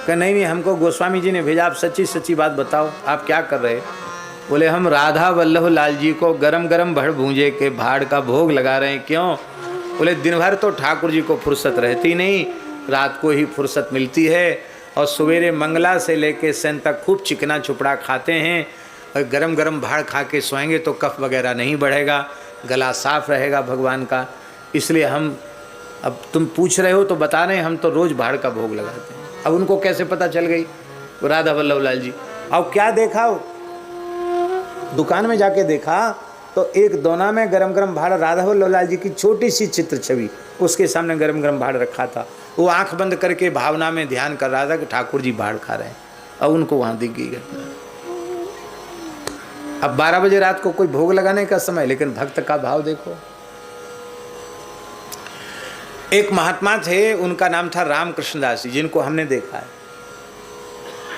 कहा नहीं हमको गोस्वामी जी ने भेजा, आप सच्ची सच्ची बात बताओ आप क्या कर रहे? बोले हम राधा वल्लभ लाल जी को गरम गरम भड़भूंजे के भाड़ का भोग लगा रहे हैं। क्यों? बोले दिन भर तो ठाकुर जी को फुर्सत रहती नहीं, रात को ही फुर्सत मिलती है, और सवेरे मंगला से लेके सन तक खूब चिकना चुपड़ा खाते हैं, और गरम गरम भाड़ खा के सोएंगे तो कफ वगैरह नहीं बढ़ेगा, गला साफ रहेगा भगवान का। इसलिए हम, अब तुम पूछ रहे हो तो बता रहे हैं, हम तो रोज़ भाड़ का भोग लगाते हैं। अब उनको कैसे पता चल गई राधा वल्लभ लाल जी? अब क्या देखा, दुकान में जाके देखा तो एक दोना में गरम गरम भाड़, राधा वल्लभ लाल जी की छोटी सी चित्र छवि, उसके सामने गरम गरम भाड़ रखा था। वो आंख बंद करके भावना में ध्यान कर रहा था कि ठाकुर जी भाड़ खा रहे हैं। अब उनको वहां दिख गई घटना। अब 12 बजे रात को कोई भोग लगाने का समय, लेकिन भक्त का भाव देखो। एक महात्मा थे, उनका नाम था रामकृष्ण दास जी, जिनको हमने देखा है।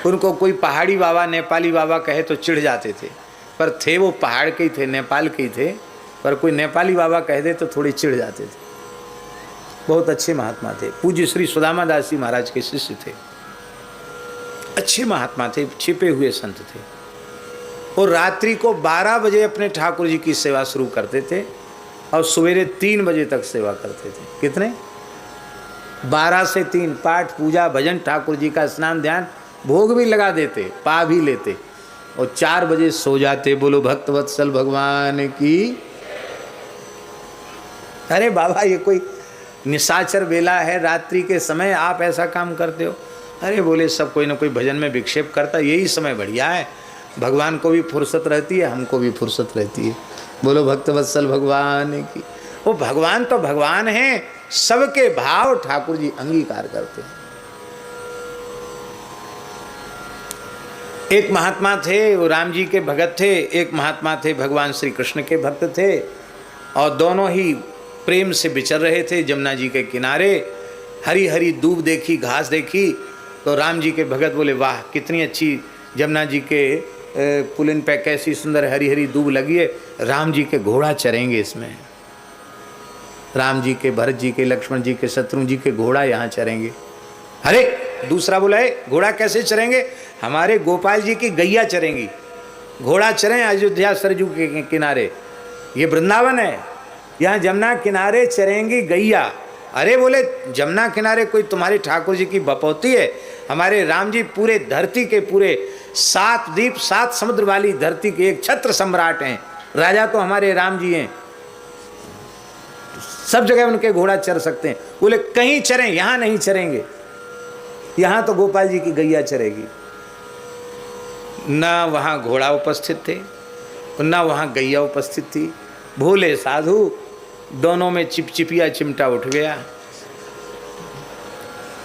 उनको कोई पहाड़ी बाबा, नेपाली बाबा कहे तो चिढ़ जाते थे, पर थे वो पहाड़ के ही थे, नेपाल के ही थे, पर कोई नेपाली बाबा कह दे तो थोड़ी चिढ़ जाते थे। बहुत अच्छे महात्मा थे, पूज्य श्री सुदामा दास जी महाराज के शिष्य थे, अच्छे महात्मा थे, छिपे हुए संत थे। और रात्रि को 12 बजे अपने ठाकुर जी की सेवा शुरू करते थे और सवेरे 3 बजे तक सेवा करते थे। कितने? 12 से 3, पाठ पूजा भजन, ठाकुर जी का स्नान ध्यान, भोग भी लगा देते, पा भी लेते, और 4 बजे सो जाते। बोलो भक्तवत्सल भगवान की। अरे बाबा ये कोई निशाचर बेला है, रात्रि के समय आप ऐसा काम करते हो? अरे बोले सब कोई ना कोई भजन में विक्षेप करता, यही समय बढ़िया है, भगवान को भी फुर्सत रहती है, हमको भी फुर्सत रहती है। बोलो भक्तवत्सल भगवान की। वो भगवान तो भगवान हैं, सबके भाव ठाकुर जी अंगीकार करते हैं। एक महात्मा थे, वो राम जी के भगत थे, एक महात्मा थे भगवान श्री कृष्ण के भक्त थे, और दोनों ही प्रेम से विचर रहे थे जमुना जी के किनारे। हरी हरी दूब देखी, घास देखी, तो राम जी के भगत बोले वाह कितनी अच्छी जमुना जी के पुलिन पे कैसी सुंदर हरी हरी दूब लगी है, राम जी के घोड़ा चरेंगे इसमें, राम जी के, भरत जी के, लक्ष्मण जी के, शत्रुघ्न जी के घोड़ा यहाँ चरेंगे। अरे दूसरा बोला है घोड़ा कैसे चरेंगे? हमारे गोपाल जी की गैया चरेंगी, घोड़ा चरें अयोध्या सरजू के किनारे, ये वृंदावन है, यहाँ जमुना किनारे चरेंगी गैया। अरे बोले जमुना किनारे कोई तुम्हारे ठाकुर जी की बपौती है? हमारे राम जी पूरे धरती के पूरे 7 द्वीप 7 समुद्र वाली धरती के एक छत्र सम्राट हैं, राजा तो हमारे राम जी हैं, सब जगह उनके घोड़ा चर सकते हैं। बोले कहीं चरें, यहाँ नहीं चरेंगे, यहाँ तो गोपाल जी की गैया चरेगी। ना वहाँ घोड़ा उपस्थित थे, ना वहाँ गैया उपस्थित थी। भोले साधु, दोनों में चिपचिपिया चिमटा उठ गया।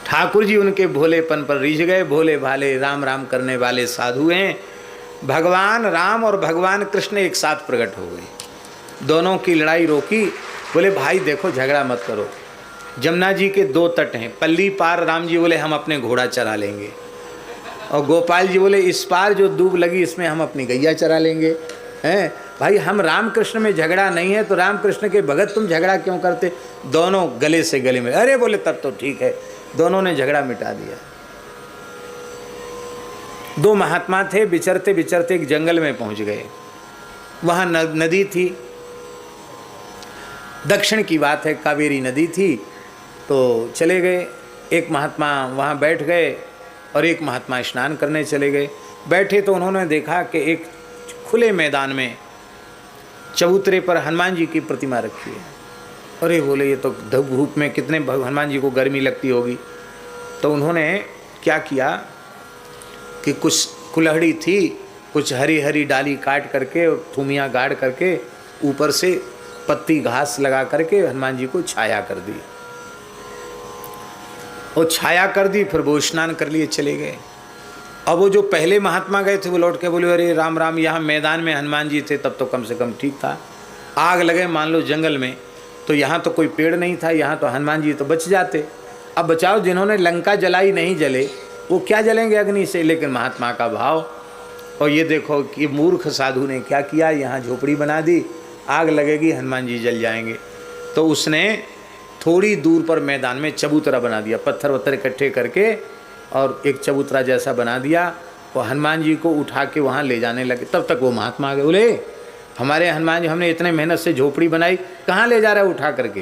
ठाकुर जी उनके भोलेपन पर रिझ गए। भोले भाले राम राम करने वाले साधु हैं। भगवान राम और भगवान कृष्ण एक साथ प्रकट हो गए, दोनों की लड़ाई रोकी। बोले भाई देखो झगड़ा मत करो, जमुना जी के 2 तट हैं, पल्ली पार राम जी बोले हम अपने घोड़ा चरा लेंगे, और गोपाल जी बोले इस पार जो दूब लगी इसमें हम अपनी गैया चरा लेंगे। हैं भाई, हम राम कृष्ण में झगड़ा नहीं है तो राम कृष्ण के भगत तुम झगड़ा क्यों करते? दोनों गले से गले में। अरे बोले तब तो ठीक है, दोनों ने झगड़ा मिटा दिया। 2 महात्मा थे, विचरते विचरते एक जंगल में पहुंच गए। वहां नदी थी, दक्षिण की बात है, कावेरी नदी थी। तो चले गए, एक महात्मा वहां बैठ गए और एक महात्मा स्नान करने चले गए। बैठे तो उन्होंने देखा कि एक खुले मैदान में चबूतरे पर हनुमान जी की प्रतिमा रखी है। अरे बोले ये तो धूप में कितने हनुमान जी को गर्मी लगती होगी। तो उन्होंने क्या किया कि कुछ कुल्हड़ी थी, कुछ हरी हरी डाली काट करके और थूमियाँ गाड़ करके ऊपर से पत्ती घास लगा करके हनुमान जी को छाया कर दी, और छाया कर दी। फिर वो स्नान कर लिए चले गए। अब वो जो पहले महात्मा गए थे वो लौट के बोले अरे राम राम, यहाँ मैदान में हनुमान जी थे तब तो कम से कम ठीक था, आग लगे मान लो जंगल में तो यहाँ तो कोई पेड़ नहीं था, यहाँ तो हनुमान जी तो बच जाते। अब बचाओ, जिन्होंने लंका जलाई नहीं जले वो क्या जलेंगे अग्नि से? लेकिन महात्मा का भाव। और ये देखो कि मूर्ख साधु ने क्या किया, यहाँ झोपड़ी बना दी, आग लगेगी हनुमान जी जल जाएंगे। तो उसने थोड़ी दूर पर मैदान में चबूतरा बना दिया, पत्थर वत्थर इकट्ठे करके और एक चबूतरा जैसा बना दिया। वो हनुमान जी को उठा के वहाँ ले जाने लगे। तब तक वो महात्मा आ गए। बोले हमारे हनुमान जी, हमने इतने मेहनत से झोपड़ी बनाई, कहाँ ले जा रहा है उठा करके?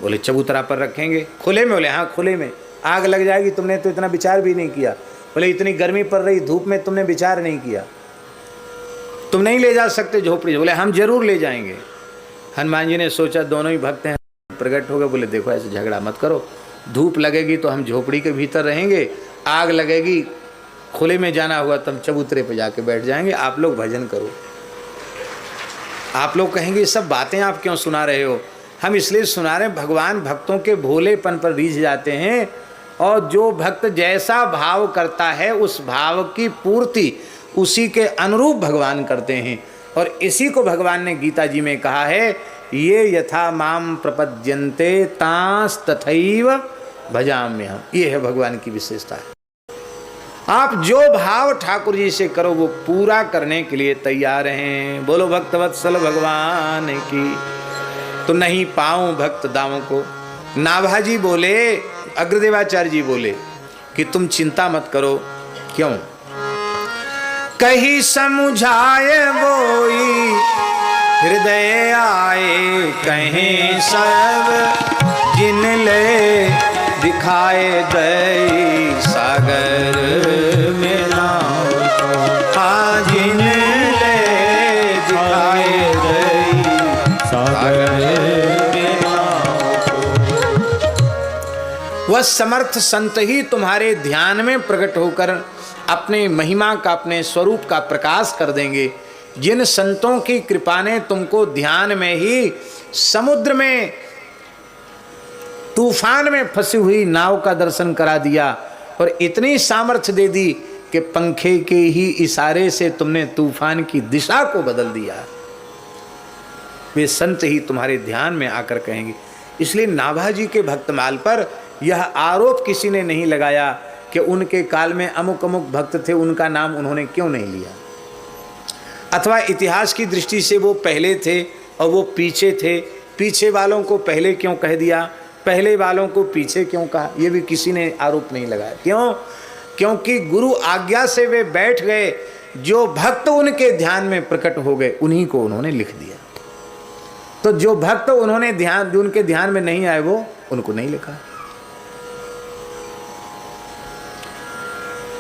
बोले चबूतरा पर रखेंगे। खुले में? बोले हाँ खुले में। आग लग जाएगी, तुमने तो इतना विचार भी नहीं किया। बोले इतनी गर्मी पड़ रही धूप में तुमने विचार नहीं किया, तुम नहीं ले जा सकते झोपड़ी? बोले हम जरूर ले जाएंगे। हनुमान जी ने सोचा दोनों ही भक्त हैं, प्रकट हो गए। बोले देखो ऐसे झगड़ा मत करो, धूप लगेगी तो हम झोपड़ी के भीतर रहेंगे, आग लगेगी खुले में जाना हुआ तो हम चबूतरे पे जाके बैठ जाएंगे, आप लोग भजन करो। आप लोग कहेंगे ये सब बातें आप क्यों सुना रहे हो? हम इसलिए सुना रहे हैं, भगवान भक्तों के भोलेपन पर रीझ जाते हैं, और जो भक्त जैसा भाव करता है उस भाव की पूर्ति उसी के अनुरूप भगवान करते हैं। और इसी को भगवान ने गीता जी में कहा है, ये यथा माम प्रपद्यन्ते तांस तथैव भजाम्यहम्। ये है भगवान की विशेषता है। आप जो भाव ठाकुर जी से करो वो पूरा करने के लिए तैयार हैं। बोलो भक्तवत्सल भगवान की। तो नहीं पाऊं भक्त दावों को। नाभाजी बोले, अग्रदेवाचार्य जी बोले कि तुम चिंता मत करो। क्यों? कहीं समझाए वोई हृदय आए, कहीं सब जिन ले दिखाए दई सागर में नाव। हाँ जिन समर्थ संत ही तुम्हारे ध्यान में प्रकट होकर अपने महिमा का, अपने स्वरूप का प्रकाश कर देंगे। जिन संतों की कृपा ने तुमको ध्यान में ही समुद्र में, तूफान में फंसी हुई नाव का दर्शन करा दिया और इतनी सामर्थ्य दे दी कि पंखे के ही इशारे से तुमने तूफान की दिशा को बदल दिया, वे संत ही तुम्हारे ध्यान में आकर कहेंगे। इसलिए नाभाजी के भक्तमाल पर यह आरोप किसी ने नहीं लगाया कि उनके काल में अमुक अमुक भक्त थे, उनका नाम उन्होंने क्यों नहीं लिया, अथवा इतिहास की दृष्टि से वो पहले थे और वो पीछे थे, पीछे वालों को पहले क्यों कह दिया, पहले वालों को पीछे क्यों कहा, ये भी किसी ने आरोप नहीं लगाया। क्यों? क्योंकि गुरु आज्ञा से वे बैठ गए, जो भक्त उनके ध्यान में प्रकट हो गए उन्हीं को उन्होंने लिख दिया। तो जो भक्त उन्होंने ध्यान, जो उनके ध्यान में नहीं आए वो उनको नहीं लिखा।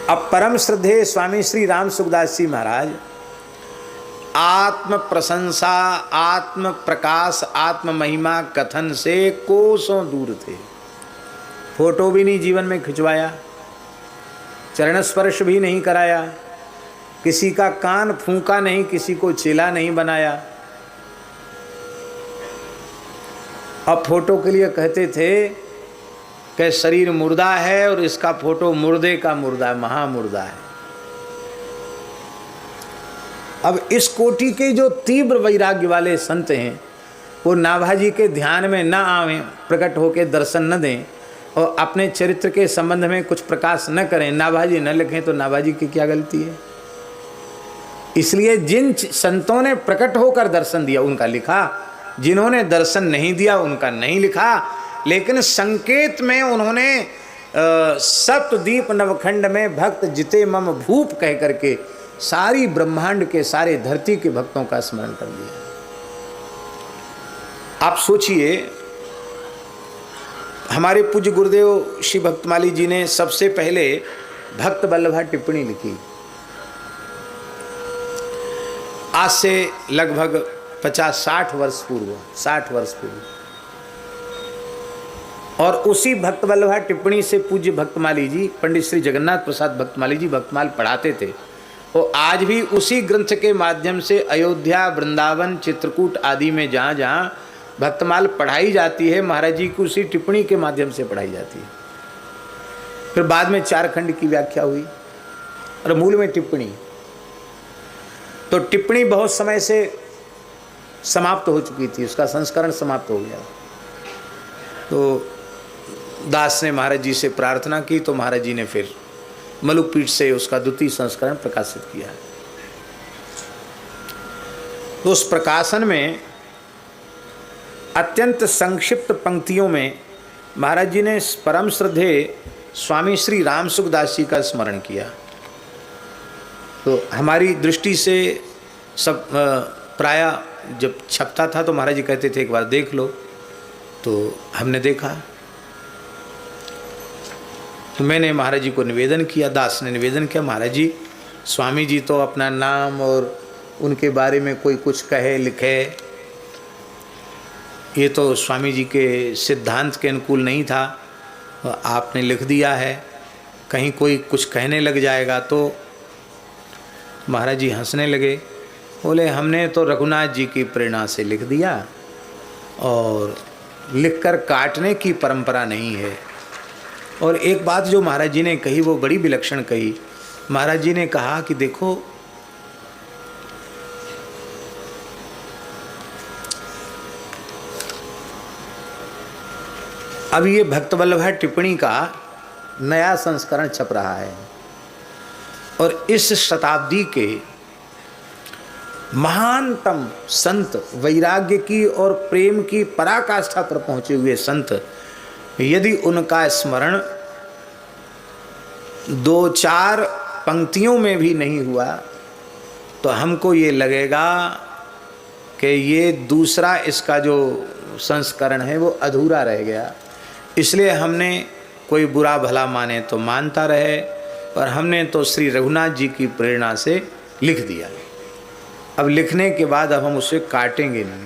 अब परम श्रद्धेय स्वामी श्री राम सुखदास जी महाराज आत्म प्रशंसा, आत्म प्रकाश, आत्म महिमा कथन से कोसों दूर थे। फोटो भी नहीं जीवन में खिंचवाया, चरण स्पर्श भी नहीं कराया, किसी का कान फूंका नहीं, किसी को चेला नहीं बनाया। अब फोटो के लिए कहते थे कि शरीर मुर्दा है और इसका फोटो मुर्दे का मुर्दा है, महामुर्दा है। अब इस कोटि के जो तीव्र वैराग्य वाले संत हैं वो नाभाजी के ध्यान में न आवें, प्रकट होकर दर्शन न दें और अपने चरित्र के संबंध में कुछ प्रकाश न करें, नाभाजी न लिखें, तो नाभाजी की क्या गलती है? इसलिए जिन संतों ने प्रकट होकर दर्शन दिया उनका लिखा, जिन्होंने दर्शन नहीं दिया उनका नहीं लिखा। लेकिन संकेत में उन्होंने सप्तद्वीप नवखंड में भक्त जिते मम भूप कह करके सारी ब्रह्मांड के, सारे धरती के भक्तों का स्मरण कर लिया। आप सोचिए, हमारे पूज्य गुरुदेव श्री भक्तमाली जी ने सबसे पहले भक्त वल्लभा टिप्पणी लिखी, आज से लगभग 50-60 वर्ष पूर्व, 60 वर्ष पूर्व। और उसी भक्त वल्लभा टिप्पणी से पूज्य भक्तमाली जी, पंडित श्री जगन्नाथ प्रसाद भक्तमाली जी भक्तमाल पढ़ाते थे। और आज भी उसी ग्रंथ के माध्यम से अयोध्या, वृंदावन, चित्रकूट आदि में जहाँ जहाँ भक्तमाल पढ़ाई जाती है, महाराज जी की उसी टिप्पणी के माध्यम से पढ़ाई जाती है। फिर बाद में 4 खंड की व्याख्या हुई और मूल में टिप्पणी। तो टिप्पणी बहुत समय से समाप्त हो चुकी थी, उसका संस्करण समाप्त हो गया। तो दास ने महाराज जी से प्रार्थना की, तो महाराज जी ने फिर मलुकपीठ से उसका द्वितीय संस्करण प्रकाशित किया। तो उस प्रकाशन में अत्यंत संक्षिप्त पंक्तियों में महाराज जी ने परम श्रद्धेय स्वामी श्री राम सुखदास जी का स्मरण किया। तो हमारी दृष्टि से सब प्रायः जब छपता था तो महाराज जी कहते थे एक बार देख लो, तो हमने देखा। तो मैंने महाराज जी को निवेदन किया, दास ने निवेदन किया, महाराज जी स्वामी जी तो अपना नाम और उनके बारे में कोई कुछ कहे लिखे, ये तो स्वामी जी के सिद्धांत के अनुकूल नहीं था, आपने लिख दिया है, कहीं कोई कुछ कहने लग जाएगा। तो महाराज जी हंसने लगे, बोले हमने तो रघुनाथ जी की प्रेरणा से लिख दिया और लिखकर काटने की परंपरा नहीं है। और एक बात जो महाराज जी ने कही वो बड़ी विलक्षण कही। महाराज जी ने कहा कि देखो, अब ये भक्त वल्लभा टिप्पणी का नया संस्करण छप रहा है और इस शताब्दी के महानतम संत, वैराग्य की और प्रेम की पराकाष्ठा पर पहुंचे हुए संत, यदि उनका स्मरण 2-4 पंक्तियों में भी नहीं हुआ तो हमको ये लगेगा कि ये दूसरा इसका जो संस्करण है वो अधूरा रह गया। इसलिए हमने, कोई बुरा भला माने तो मानता रहे, पर हमने तो श्री रघुनाथ जी की प्रेरणा से लिख दिया। अब लिखने के बाद अब हम उसे काटेंगे नहीं।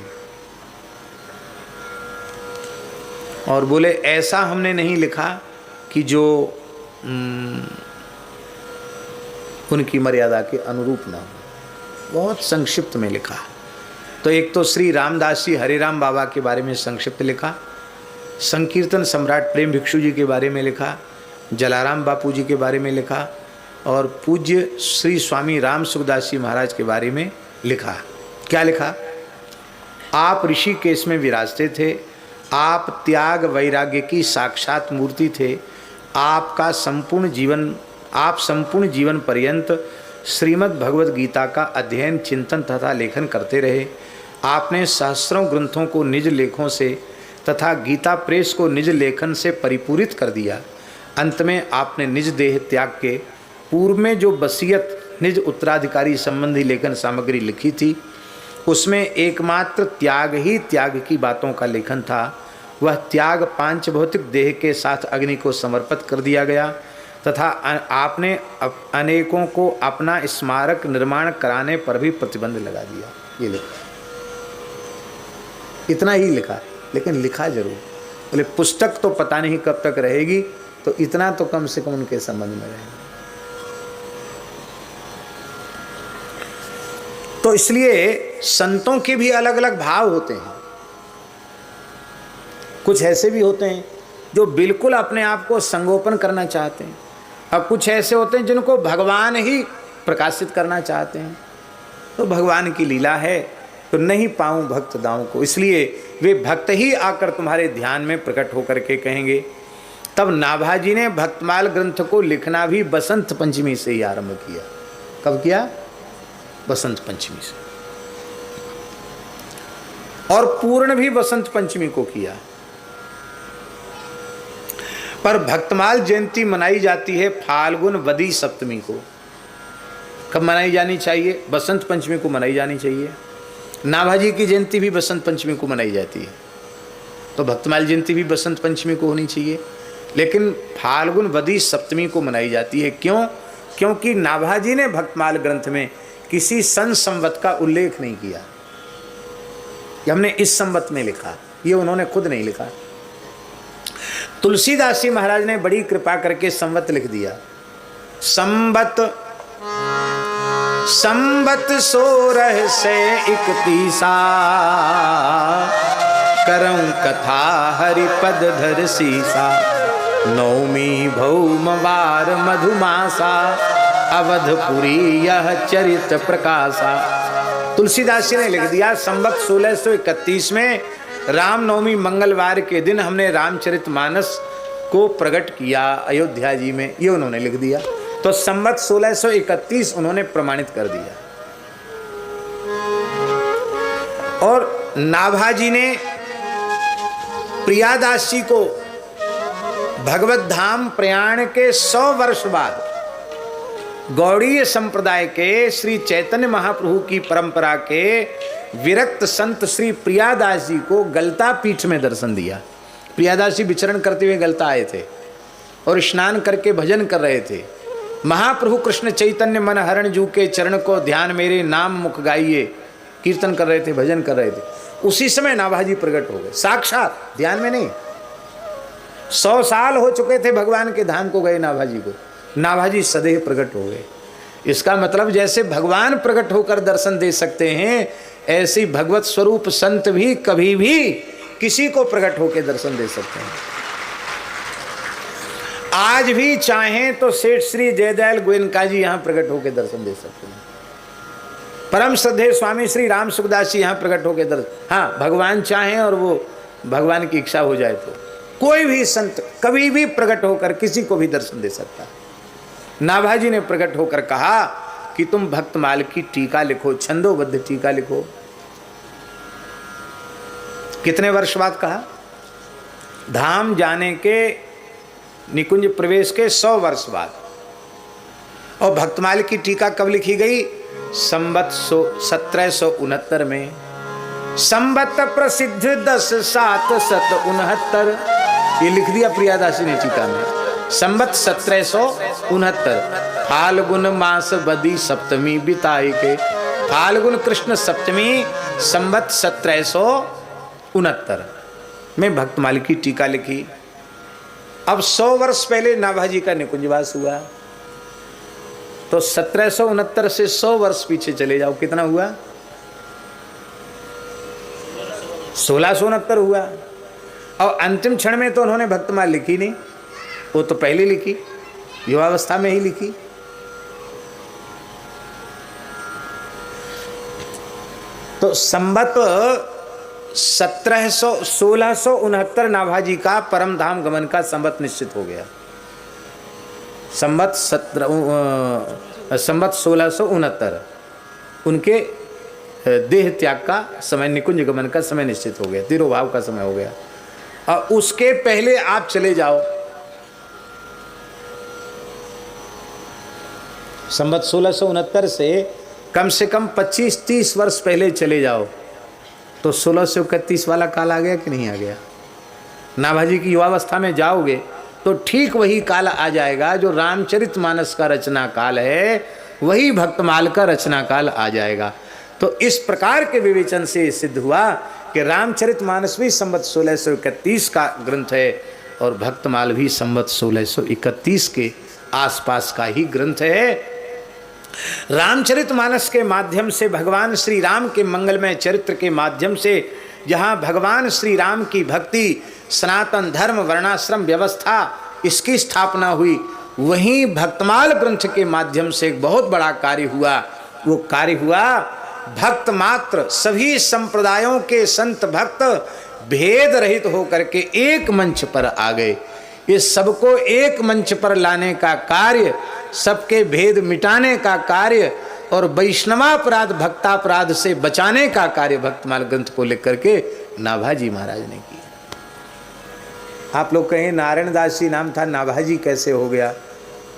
और बोले ऐसा हमने नहीं लिखा कि जो उनकी मर्यादा के अनुरूप न हो। बहुत संक्षिप्त में लिखा। तो एक तो श्री रामदास जी हरिराम बाबा के बारे में संक्षिप्त लिखा, संकीर्तन सम्राट प्रेम भिक्षु जी के बारे में लिखा, जलाराम बापू जी के बारे में लिखा और पूज्य श्री स्वामी राम सुखदास जी महाराज के बारे में लिखा। क्या लिखा? आप ऋषिकेश में विराजते थे, आप त्याग वैराग्य की साक्षात मूर्ति थे। आप संपूर्ण जीवन पर्यंत श्रीमद् भगवद गीता का अध्ययन, चिंतन तथा लेखन करते रहे। आपने सहस्रों ग्रंथों को निज लेखों से तथा गीता प्रेस को निज लेखन से परिपूरित कर दिया। अंत में आपने निज देह त्याग के पूर्व में जो वसीयत निज उत्तराधिकारी संबंधी लेखन सामग्री लिखी थी, उसमें एकमात्र त्याग ही त्याग की बातों का लेखन था। वह त्याग पांच भौतिक देह के साथ अग्नि को समर्पित कर दिया गया तथा आपने अनेकों को अपना स्मारक निर्माण कराने पर भी प्रतिबंध लगा दिया। ये लिखा, इतना ही लिखा, लेकिन लिखा जरूर। बोले पुस्तक तो पता नहीं कब तक रहेगी, तो इतना तो कम से कम उनके संबंध में रहेगा। तो इसलिए संतों के भी अलग अलग भाव होते हैं। कुछ ऐसे भी होते हैं जो बिल्कुल अपने आप को संगोपन करना चाहते हैं, और कुछ ऐसे होते हैं जिनको भगवान ही प्रकाशित करना चाहते हैं। तो भगवान की लीला है, तो नहीं पाऊं भक्त दाऊं को, इसलिए वे भक्त ही आकर तुम्हारे ध्यान में प्रकट होकर के कहेंगे। तब नाभाजी ने भक्तमाल ग्रंथ को लिखना भी बसंत पंचमी से ही आरंभ किया। कब किया? बसंत पंचमी से। और पूर्ण भी बसंत पंचमी को किया। पर भक्तमाल जयंती मनाई जाती है फाल्गुन वदी सप्तमी को। कब मनाई जानी चाहिए? बसंत पंचमी को मनाई जानी चाहिए। नाभाजी की जयंती भी बसंत पंचमी को मनाई जाती है, तो भक्तमाल जयंती भी बसंत पंचमी को होनी चाहिए, लेकिन फाल्गुन वदी सप्तमी को मनाई जाती है। क्यों? क्योंकि नाभाजी ने भक्तमाल ग्रंथ में किसी सन संवत का उल्लेख नहीं किया कि हमने इस संवत में लिखा, ये उन्होंने खुद नहीं लिखा। तुलसीदास जी महाराज ने बड़ी कृपा करके संवत लिख दिया। संवत 1631 करऊं कथा हरिपद धर सीसा, नौमी भौमवार मधुमासा, अवधपुरी यह चरित प्रकाशा। तुलसीदास जी ने लिख दिया संवत 1631 में रामनवमी मंगलवार के दिन हमने रामचरितमानस को प्रकट किया अयोध्या जी में, ये उन्होंने लिख दिया। तो संवत 1631 उन्होंने प्रमाणित कर दिया। और नाभाजी ने प्रियादास जी को भगवत धाम प्रयाण के 100 वर्ष बाद गौड़ीय संप्रदाय के श्री चैतन्य महाप्रभु की परंपरा के विरक्त संत श्री प्रियादास जी को गलता पीठ में दर्शन दिया। प्रियादास जी विचरण करते हुए गलता आए थे और स्नान करके भजन कर रहे थे। महाप्रभु कृष्ण चैतन्य मन हरण जू के चरण को ध्यान मेरे नाम मुख गाइए, कीर्तन कर रहे थे, भजन कर रहे थे। उसी समय नाभाजी प्रकट हो गए, साक्षात, ध्यान में नहीं। 100 साल हो चुके थे भगवान के धाम को गए नाभाजी को, नाभाजी सदैव प्रकट हो गए। इसका मतलब जैसे भगवान प्रकट होकर दर्शन दे सकते हैं, ऐसी भगवत स्वरूप संत भी कभी भी किसी को प्रकट होकर दर्शन दे सकते हैं। आज भी चाहें तो सेठ श्री जयदयाल गोयनका जी यहाँ प्रकट होकर दर्शन दे सकते हैं। परम श्रद्धेय स्वामी श्री राम सुखदास जी यहाँ प्रकट होकर दर्शन, हाँ भगवान चाहें और वो भगवान की इच्छा हो जाए तो कोई भी संत कभी भी प्रकट होकर किसी को भी दर्शन दे सकता है। नाभाजी ने प्रकट होकर कहा कि तुम भक्तमाल की टीका लिखो, छंदोबद्ध टीका लिखो। कितने वर्ष बाद कहा? धाम जाने के निकुंज प्रवेश के 100 वर्ष बाद। और भक्तमाल की टीका कब लिखी गई? संवत 1769 में। संवत प्रसिद्ध 10/7/69 ये लिख दिया प्रियादासी ने टीका में। संवत 1769 फाल्गुन मास बदी सप्तमी बिताई के, फाल्गुन कृष्ण सप्तमी संवत 1769 में भक्तमाल की टीका लिखी। अब 100 वर्ष पहले नाभाजी का निकुंजवास हुआ, तो 1769 से 100 वर्ष पीछे चले जाओ, कितना हुआ? 1669 हुआ। और अंतिम क्षण में तो उन्होंने भक्तमाल लिखी नहीं, वो तो पहले लिखी, युवावस्था में ही लिखी। तो संवत 1669 नाभाजी का परम धाम गमन का संवत निश्चित हो गया। संवत 1669 उनके देह त्याग का समय, निकुंज गमन का समय निश्चित हो गया, तिरोभाव का समय हो गया। और उसके पहले आप चले जाओ, संवत 1669 से कम 25-30 वर्ष पहले चले जाओ, तो 1631 वाला काल आ गया कि नहीं आ गया? नाभाजी की युवावस्था में जाओगे तो ठीक वही काल आ जाएगा, जो रामचरितमानस का रचना काल है वही भक्तमाल का रचना काल आ जाएगा। तो इस प्रकार के विवेचन से सिद्ध हुआ कि रामचरितमानस भी संवत 1631 का ग्रंथ है और भक्तमाल भी संवत 1631 के आसपास का ही ग्रंथ है। रामचरितमानस के माध्यम से भगवान श्री राम के मंगलमय चरित्र के माध्यम से जहाँ भगवान श्री राम की भक्ति, सनातन धर्म, वर्णाश्रम व्यवस्था इसकी स्थापना हुई, वहीं भक्तमाल ग्रंथ के माध्यम से एक बहुत बड़ा कार्य हुआ। वो कार्य हुआ भक्त मात्र सभी संप्रदायों के संत भक्त भेद रहित होकर के एक मंच पर आ गए। ये सबको एक मंच पर लाने का कार्य, सबके भेद मिटाने का कार्य और वैष्णवापराध भक्तापराध से बचाने का कार्य भक्तमाल ग्रंथ को लिख करके नाभाजी महाराज ने किया। आप लोग कहें नारायण दास जी नाम था, नाभाजी कैसे हो गया?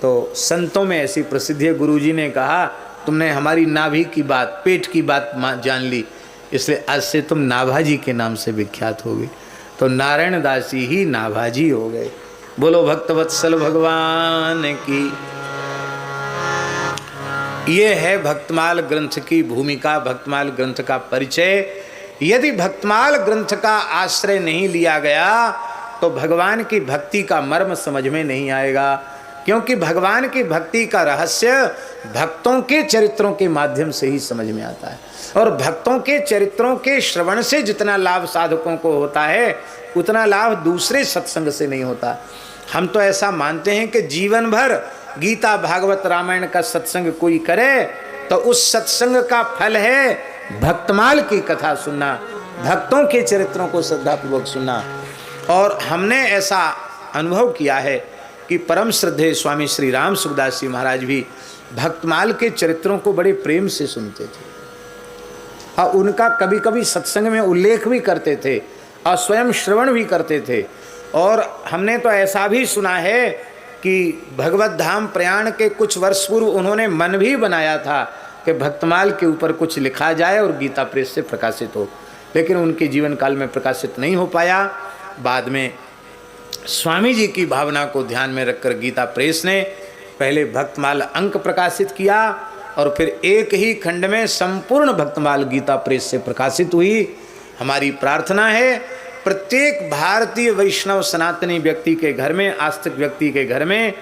तो संतों में ऐसी प्रसिद्धि है, गुरुजी ने कहा तुमने हमारी नाभि की बात, पेट की बात जान ली, इसलिए आज से तुम नाभाजी के नाम से विख्यात हो गए। तो नारायण दास जी ही नाभाजी हो गए। बोलो भक्तवत्सल भगवान की। ये है भक्तमाल ग्रंथ की भूमिका, भक्तमाल ग्रंथ का परिचय। यदि भक्तमाल ग्रंथ का आश्रय नहीं लिया गया तो भगवान की भक्ति का मर्म समझ में नहीं आएगा, क्योंकि भगवान की भक्ति का रहस्य भक्तों के चरित्रों के माध्यम से ही समझ में आता है। और भक्तों के चरित्रों के श्रवण से जितना लाभ साधकों को होता है उतना लाभ दूसरे सत्संग से नहीं होता। हम तो ऐसा मानते हैं कि जीवन भर गीता भागवत रामायण का सत्संग कोई करे तो उस सत्संग का फल है भक्तमाल की कथा सुनना, भक्तों के चरित्रों को श्रद्धापूर्वक सुनना। और हमने ऐसा अनुभव किया है कि परम श्रद्धेय स्वामी श्री राम सुखदास जी महाराज भी भक्तमाल के चरित्रों को बड़े प्रेम से सुनते थे और उनका कभी कभी सत्संग में उल्लेख भी करते थे और स्वयं श्रवण भी करते थे। और हमने तो ऐसा भी सुना है कि भगवत धाम प्रयाण के कुछ वर्ष पूर्व उन्होंने मन भी बनाया था कि भक्तमाल के ऊपर कुछ लिखा जाए और गीता प्रेस से प्रकाशित हो, लेकिन उनके जीवन काल में प्रकाशित नहीं हो पाया। बाद में स्वामी जी की भावना को ध्यान में रखकर गीता प्रेस ने पहले भक्तमाल अंक प्रकाशित किया और फिर एक ही खंड में संपूर्ण भक्तमाल गीता प्रेस से प्रकाशित हुई। हमारी प्रार्थना है प्रत्येक भारतीय वैष्णव सनातनी व्यक्ति के घर में, आस्तिक व्यक्ति के घर में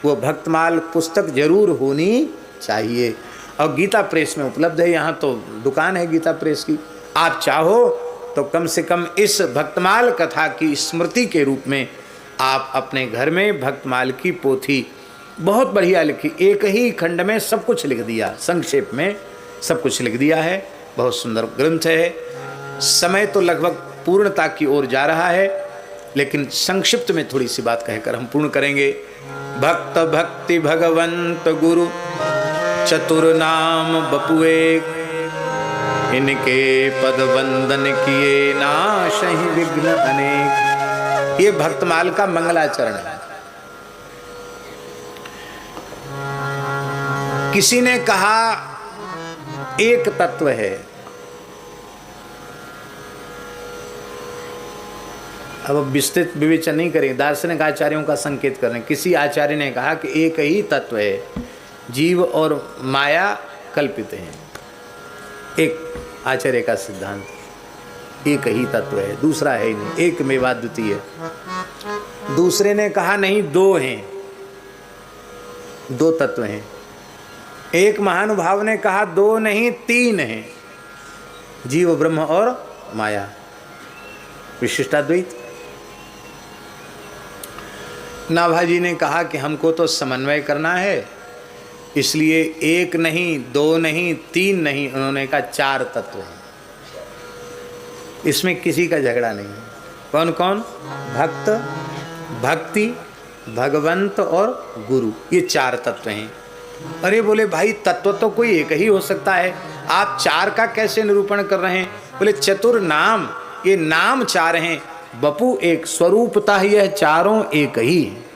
वो भक्तमाल पुस्तक जरूर होनी चाहिए। और गीता प्रेस में उपलब्ध है, यहाँ तो दुकान है गीता प्रेस की। आप चाहो तो कम से कम इस भक्तमाल कथा की स्मृति के रूप में आप अपने घर में भक्तमाल की पोथी बहुत बढ़िया लिखी, एक ही खंड में सब कुछ लिख दिया, संक्षेप में सब कुछ लिख दिया है। बहुत सुंदर ग्रंथ है। समय तो लगभग पूर्णता की ओर जा रहा है, लेकिन संक्षिप्त में थोड़ी सी बात कहकर हम पूर्ण करेंगे। भक्त भक्ति भगवंत गुरु चतुर नाम बपुए, इनके पद वंदन किए नाशहि विघ्न अनेक। ये भक्तमाल का मंगलाचरण है। किसी ने कहा एक तत्व है, अब विस्तृत विवेचन नहीं करेंगे, दार्शनिक आचार्यों का संकेत कर रहे हैं। किसी आचार्य ने कहा कि एक ही तत्व है, जीव और माया कल्पित हैं। एक आचार्य का सिद्धांत, एक ही तत्व है, दूसरा है ही नहीं, एक मेवा द्वितीय। दूसरे ने कहा नहीं, दो हैं, दो तत्व हैं। एक महानुभाव ने कहा दो नहीं, तीन हैं, जीव, ब्रह्म और माया, विशिष्टाद्वैत। नाभाजी ने कहा कि हमको तो समन्वय करना है, इसलिए एक नहीं, दो नहीं, तीन नहीं, उन्होंने कहा चार तत्व हैं। इसमें किसी का झगड़ा नहीं है। कौन कौन? भक्त, भक्ति, भगवंत और गुरु, ये चार तत्व हैं। अरे बोले भाई तत्व तो कोई एक ही हो सकता है, आप चार का कैसे निरूपण कर रहे हैं? बोले चतुर नाम, ये नाम चार हैं, बपू एक, स्वरूपतः यह चारों एक ही है।